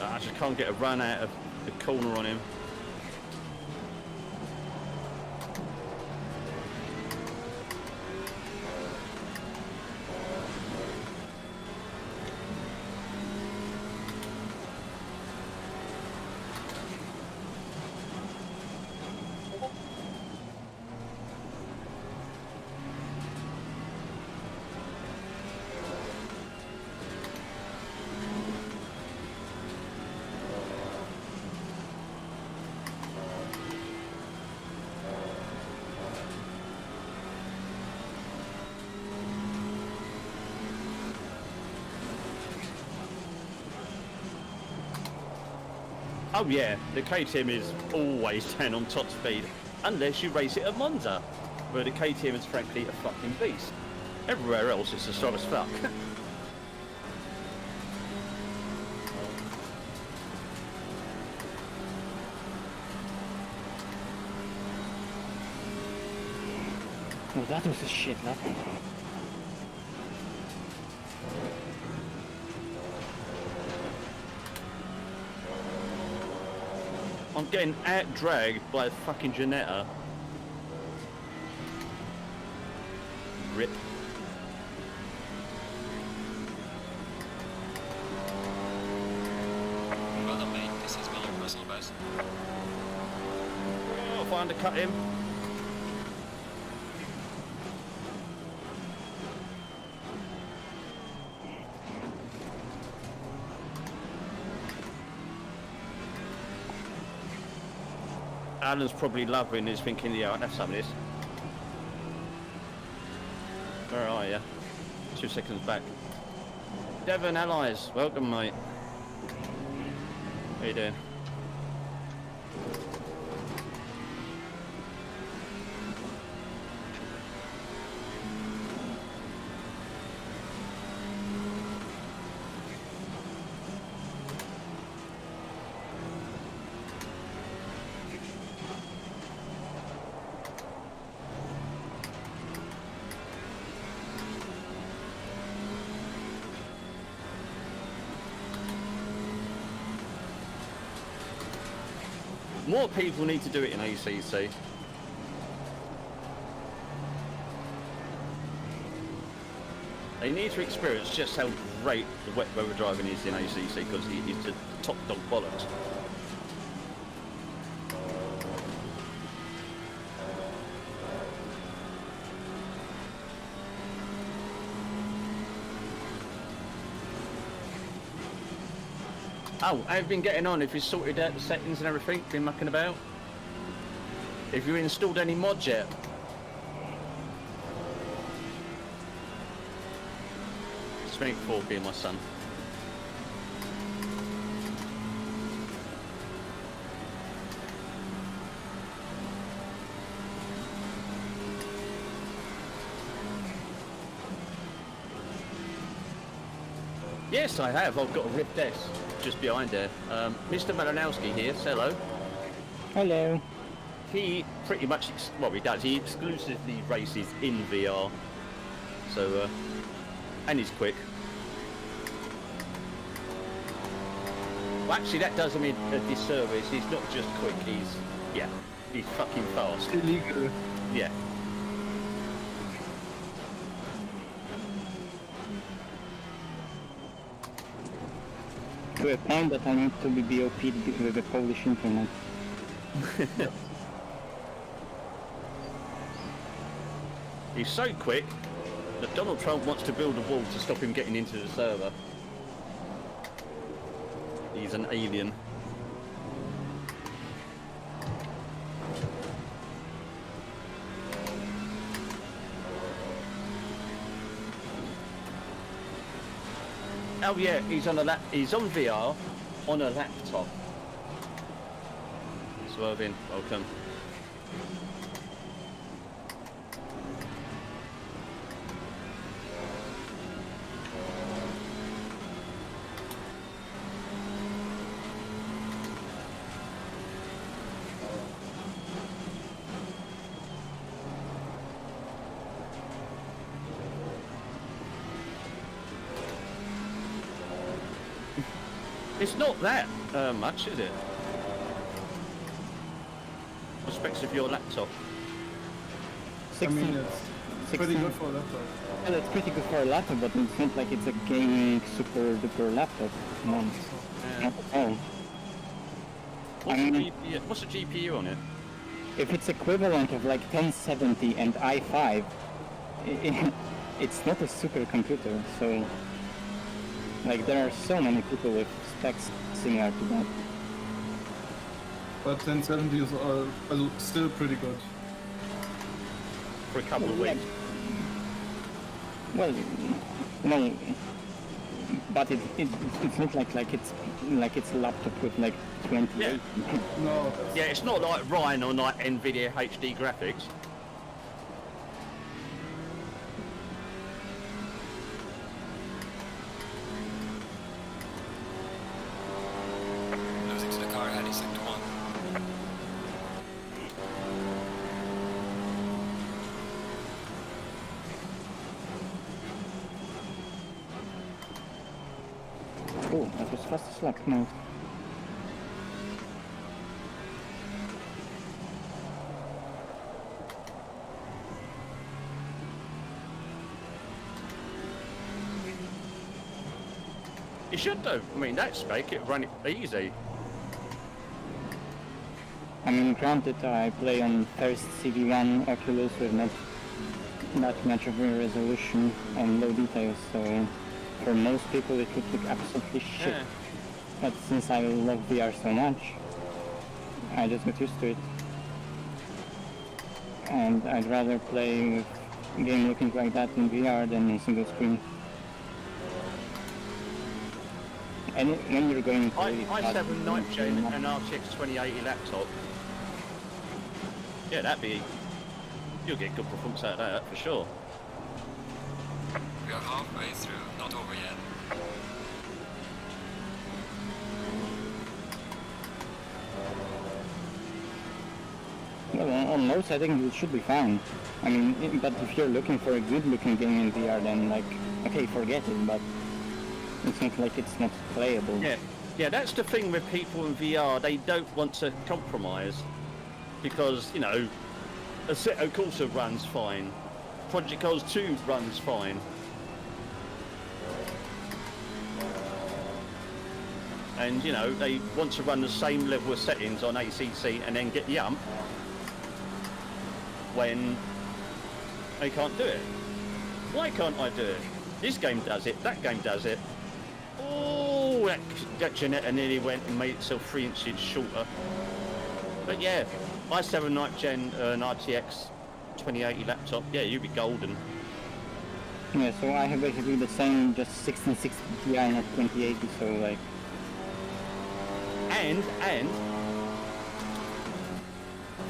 Speaker 3: I just can't get a run out of the corner on him. Oh yeah, the KTM is always 10 on top speed, unless you race it at Monza, where the KTM is frankly a fucking beast. Everywhere else it's as slow as fuck.
Speaker 2: Well, that was a shit lap.
Speaker 3: I'm getting out-dragged by a fucking Janetta. Rip.
Speaker 1: Well done, mate. This has been your personal best.
Speaker 3: Oh, if I undercut him. Alan's probably loving this, thinking, yeah, I'll have some of this. Where are you? 2 seconds back. Devon Allies, welcome, mate. How you doing? More people need to do it in ACC. They need to experience just how great the wet weather driving is in ACC, because it's the top dog bollocks. Oh, I've been getting on. If you sorted out the settings and everything, been mucking about. If you installed any mods yet. Spinning 4 being my son. Yes, I have. I've got a Rift S just behind there. Mr. Malinowski here. Hello.
Speaker 2: Hello.
Speaker 3: He pretty much, well, he does. He exclusively races in VR. So, and he's quick. Well, actually, that does him a disservice. He's not just quick. He's fucking fast.
Speaker 4: Illegal.
Speaker 3: Yeah.
Speaker 2: To a point that I need to be BOP'd with the Polish internet.
Speaker 3: He's so quick that Donald Trump wants to build a wall to stop him getting into the server. He's an alien. Oh yeah, he's on VR on a laptop. Swerving, welcome. It's not that much, is it? The specs of your laptop.
Speaker 4: I mean,
Speaker 2: 16.
Speaker 4: it's pretty good for a laptop.
Speaker 2: Well, it's pretty good for a laptop, but it's not like it's a gaming super duper laptop. No,
Speaker 3: Yeah.
Speaker 2: not at all. I mean,
Speaker 3: What's the GPU on it?
Speaker 2: if it's equivalent of like 1070 and i5, it's not a supercomputer, so like there are so many people with specs similar to that.
Speaker 4: But 1070 is still pretty good.
Speaker 3: For a couple of
Speaker 2: Yeah.
Speaker 3: weeks.
Speaker 2: Well, no, but it's not like it's a laptop with like 28.
Speaker 3: Yeah.
Speaker 4: No,
Speaker 3: Yeah, it's not like Ryan or like NVIDIA HD graphics.
Speaker 1: Losing to the car ahead, he's sector 1.
Speaker 2: Oh, that was fast as luck. No.
Speaker 3: You should though. I mean, that spec, it run it easy.
Speaker 2: I mean, granted, I play on first CV1 Oculus with not that much of a resolution and low details, so for most people it would look absolutely shit.
Speaker 3: Yeah.
Speaker 2: But since I love VR so much, I just got used to it. And I'd rather play with a game looking like that in VR than in single screen. And when you're going to
Speaker 3: i7 9th gen and RTX 2080 laptop. Yeah, you'll get good performance out of that for sure.
Speaker 1: We are halfway through, not over yet.
Speaker 2: Well, on most I think it should be fine. I mean, but if you're looking for a good looking game in VR, then like, okay, forget it, but it's not like it's not playable.
Speaker 3: Yeah, that's the thing with people in VR. They don't want to compromise because, you know, Assetto Corsa runs fine. Project Cars 2 runs fine. And, you know, they want to run the same level of settings on ACC and then get the ump when they can't do it. Why can't I do it? This game does it, that game does it. Oh, that Janetta nearly went and made itself 3 inches shorter. But yeah, i7 9th gen and RTX 2080 laptop, yeah, you'd be golden.
Speaker 2: Yeah, so I have basically the same, just 1660 Ti and 2080, so like...
Speaker 3: And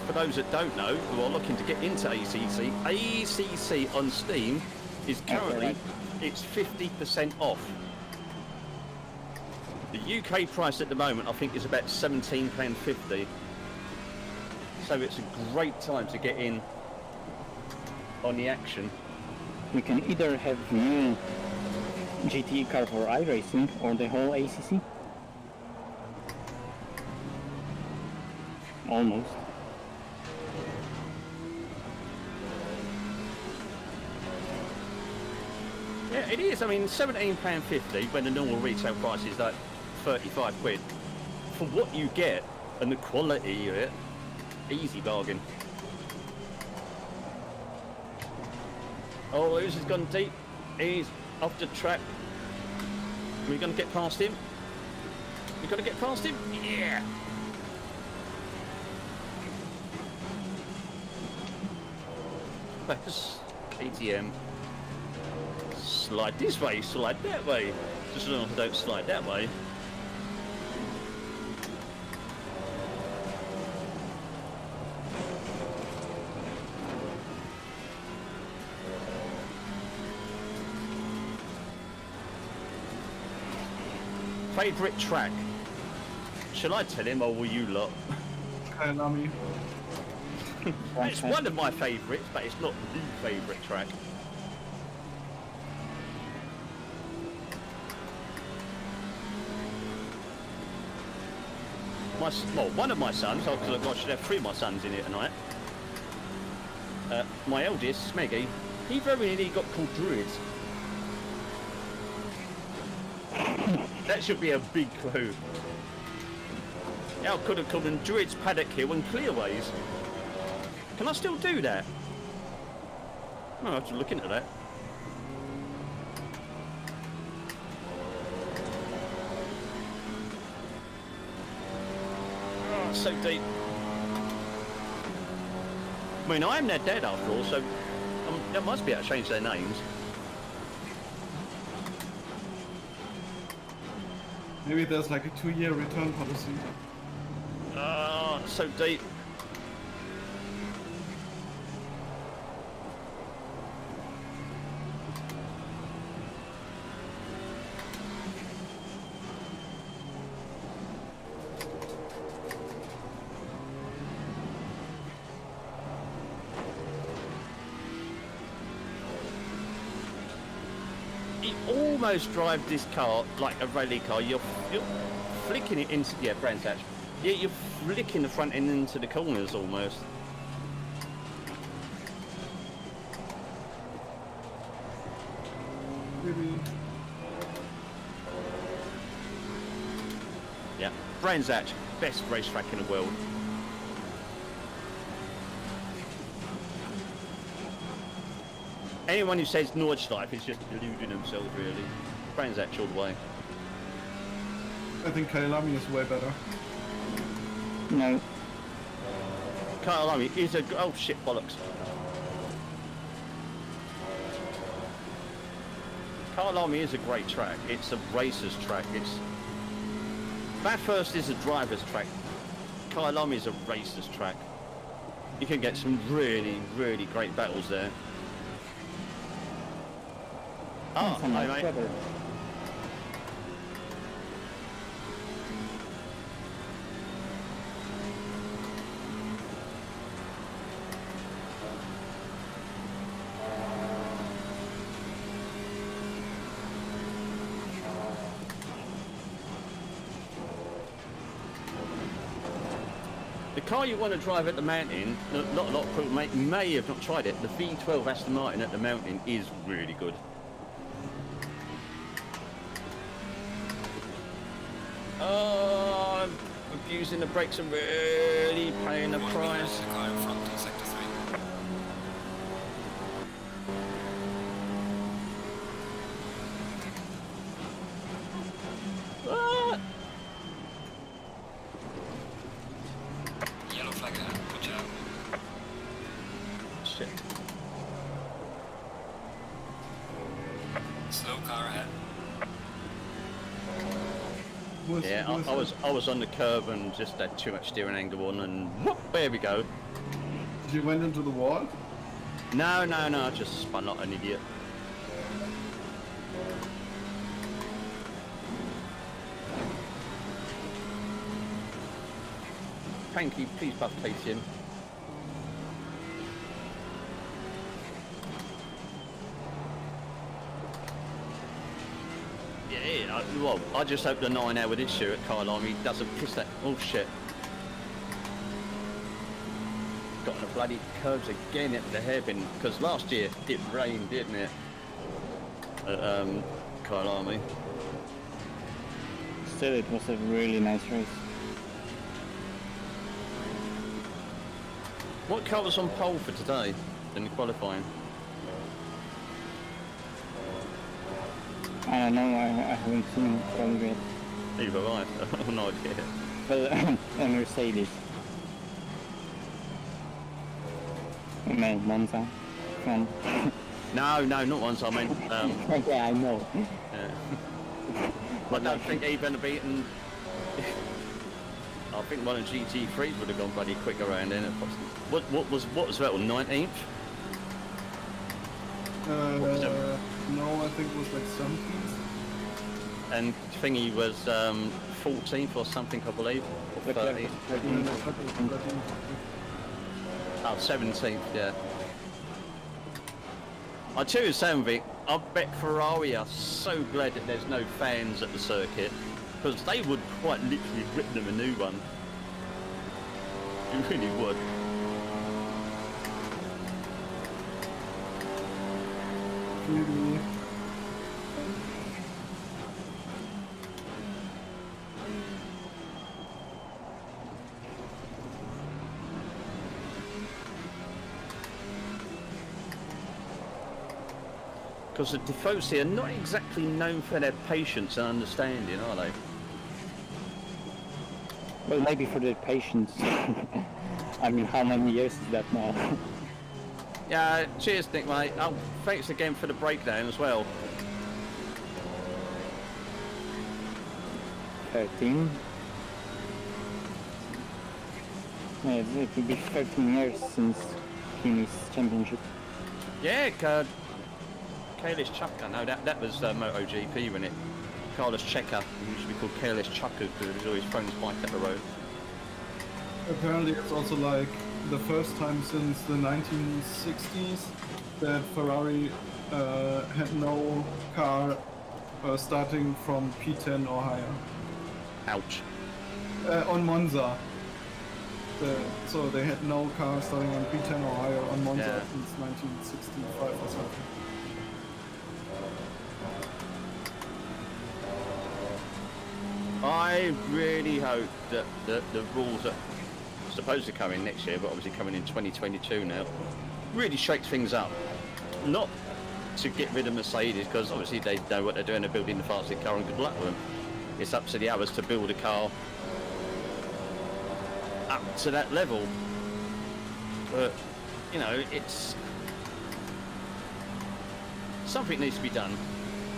Speaker 3: for those that don't know, who are looking to get into ACC on Steam is currently, it's 50% off. The UK price at the moment, I think, is about £17.50. So it's a great time to get in on the action.
Speaker 2: We can either have new GT car for iRacing or the whole ACC. Almost.
Speaker 3: Yeah, it is. I mean, £17.50 when the normal retail price is like 35 quid. For what you get and the quality of it, easy bargain. Oh, Lewis has gone deep. He's off the track. We're going to get past him. We've got to get past him. Yeah. That's ATM. Slide this way, slide that way. Just as long as I don't slide that way. Favourite track? Shall I tell him or will you lot?
Speaker 4: Kyalami.
Speaker 3: It's one of my favourites, but it's not the favourite track. Well, one of my sons, because I should have 3 of my sons in here tonight. My eldest, Smeggy, he very nearly got called Druids. That should be a big clue. How could have called them Druids, Paddock Hill and Clearways? Can I still do that? Oh, I have to look into that. Oh, so deep. I mean, I am their dad after all, so they must be able to change their names.
Speaker 4: Maybe there's like a 2-year return policy.
Speaker 3: Oh, so deep. Almost drive this car like a rally car. You're flicking it into Brands Hatch. Yeah, you're flicking the front end into the corners almost.
Speaker 4: Maybe.
Speaker 3: Yeah, Brands Hatch, best racetrack in the world. Anyone who says Nordschleife is just deluding themselves, really. Brands Hatch all the way.
Speaker 4: I think Kyalami is way better.
Speaker 2: No.
Speaker 3: Kyalami is a... Oh, shit, bollocks. Kyalami is a great track. It's a racer's track. It's... Bathurst is a driver's track. Kyalami is a racer's track. You can get some really, really great battles there. Oh, hi, mate. The car you want to drive at the mountain, not a lot of people may have not tried it. The V12 Aston Martin at the mountain is really good. Oh, I'm abusing the brakes and really paying the price.
Speaker 1: The car in front in sector 3.
Speaker 3: Ah!
Speaker 1: Yellow flag ahead. Watch out.
Speaker 3: Shit.
Speaker 1: Slow car ahead.
Speaker 3: Yeah, I was on the curb and just had too much steering angle on, and whoop, there we go.
Speaker 4: You went into the wall?
Speaker 3: No, I just spun like an idiot. thank you. Please buff KTM. Yeah, well, I just hope the 9-hour this year at Kyalami doesn't piss that. Oh shit. Got on the bloody curves again at the hairpin, because last year it rained, didn't it? At Kyalami.
Speaker 2: Still, it was a really nice race.
Speaker 3: What car was on pole for today in the qualifying?
Speaker 2: I don't know, I haven't seen probably yet.
Speaker 3: Neither have I. I have no idea.
Speaker 2: Well, a Mercedes. No, Monza. Come on.
Speaker 3: No, not once. I mean,
Speaker 2: Yeah, I know.
Speaker 3: I don't think even beaten. I think one of GT3s would have gone bloody quick around in it. What was that on 19th?
Speaker 4: No, I think it was like 17th.
Speaker 3: And thingy was 14th or something, I believe. Or 13th. Oh, 17th, yeah. I tell you something, I bet Ferrari are so glad that there's no fans at the circuit, because they would quite literally rip them a new one. You really would.
Speaker 4: Maybe.
Speaker 3: Because the Tifosi are not exactly known for their patience and understanding, are they?
Speaker 2: Well, maybe for the patience. I mean, how many years is that now?
Speaker 3: Yeah, cheers Nick, mate. Oh, thanks again for the breakdown as well.
Speaker 2: 13. Yeah, it will be 13 years since Kimi's championship.
Speaker 3: Yeah, Careless Chucker. No, that was MotoGP, wasn't it? Carlos Checker. He used to be called Careless Chucker because he was always throwing his bike up the road.
Speaker 4: Apparently it's also like the first time since the 1960s that Ferrari had no car starting from P10 or higher.
Speaker 3: Ouch.
Speaker 4: On Monza. So they had no car starting on P10 or higher on Monza since 1965 or something.
Speaker 3: I really hope that the rules that are supposed to come in next year, but obviously coming in 2022 now, really shakes things up. Not to get rid of Mercedes, because obviously they know what they're doing, they're building the fastest car and good luck with them. It's up to the others to build a car up to that level. But, you know, it's... something needs to be done,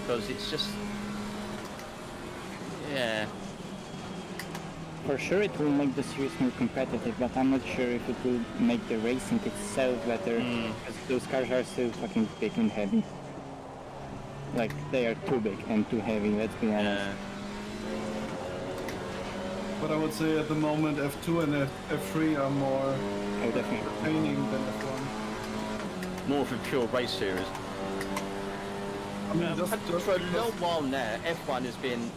Speaker 3: because it's just... yeah.
Speaker 2: For sure it will make the series more competitive, but I'm not sure if it will make the racing itself better, because those cars are still fucking big and heavy. Like, they are too big and too heavy, let's be honest.
Speaker 3: Yeah.
Speaker 4: But I would say at the moment F2 and F3 are more
Speaker 2: Oh, definitely.
Speaker 4: entertaining than F1.
Speaker 3: More of a pure race series.
Speaker 4: I mean, just
Speaker 3: For a long while now, F1 has been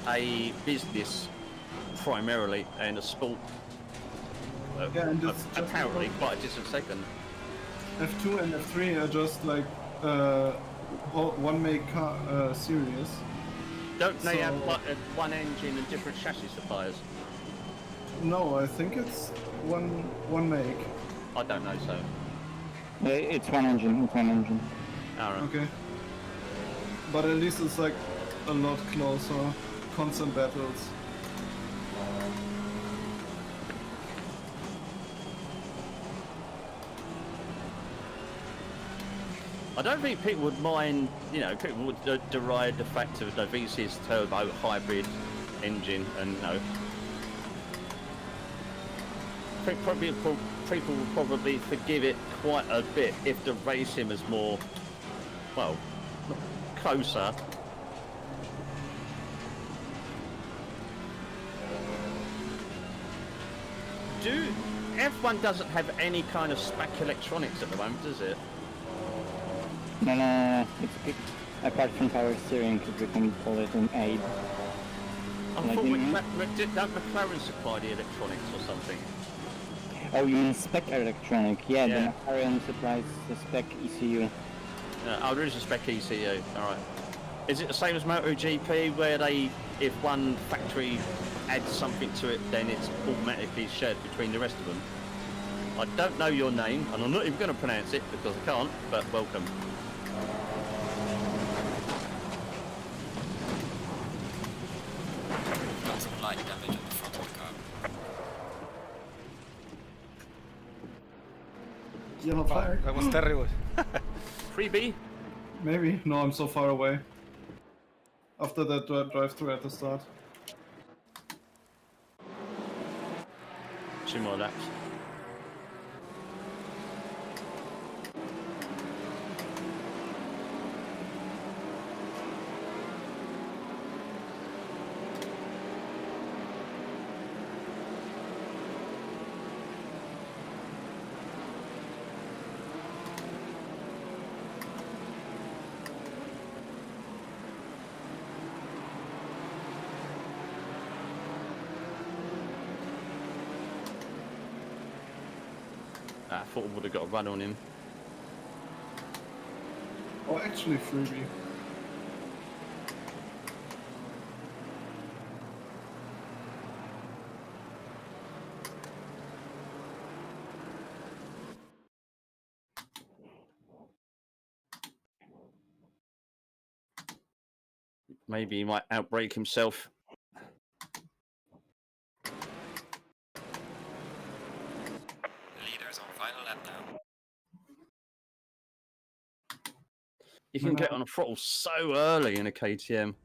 Speaker 3: a business primarily and a sport.
Speaker 4: Yeah, and it's just
Speaker 3: Apparently quite a distant second.
Speaker 4: F2 and F3 are just like one make car series.
Speaker 3: Don't they
Speaker 4: So-
Speaker 3: have like one engine and different chassis suppliers?
Speaker 4: No, I think it's one make.
Speaker 3: I don't know, so.
Speaker 2: It's one engine,
Speaker 3: Alright.
Speaker 4: Okay. But at least it's like a lot closer. Constant battles.
Speaker 3: I don't think people would mind, you know, people would deride the fact of the V6 turbo hybrid engine and, you know. I think probably people will probably forgive it quite a bit if the racing was more, well, closer. F1 doesn't have any kind of spec electronics at the moment, does it?
Speaker 2: No. It's good. Apart from power steering, if we can call it an aid.
Speaker 3: I
Speaker 2: Like
Speaker 3: thought
Speaker 2: in-
Speaker 3: don't McLaren supply the electronics or something?
Speaker 2: Oh, you mean spec electronic? Yeah,
Speaker 3: Yeah.
Speaker 2: the McLaren supplies the spec ECU.
Speaker 3: Oh, there is a spec ECU. All right. Is it the same as MotoGP, where if one factory adds something to it, then it's automatically shared between the rest of them? I don't know your name, and I'm not even going to pronounce it because I can't. But welcome.
Speaker 1: Got some light damage on the front of the car.
Speaker 4: Yellow
Speaker 6: Wow,
Speaker 4: flag.
Speaker 6: that was terrible.
Speaker 3: Freebie.
Speaker 4: Maybe. No, I'm so far away. After that drive-through at the start.
Speaker 3: 2 more laps. I thought I would have got a run on him.
Speaker 4: Oh, actually, freebie.
Speaker 3: Maybe he might outbrake himself.
Speaker 1: The leader's on final lap now.
Speaker 3: You can get on a throttle so early in a KTM.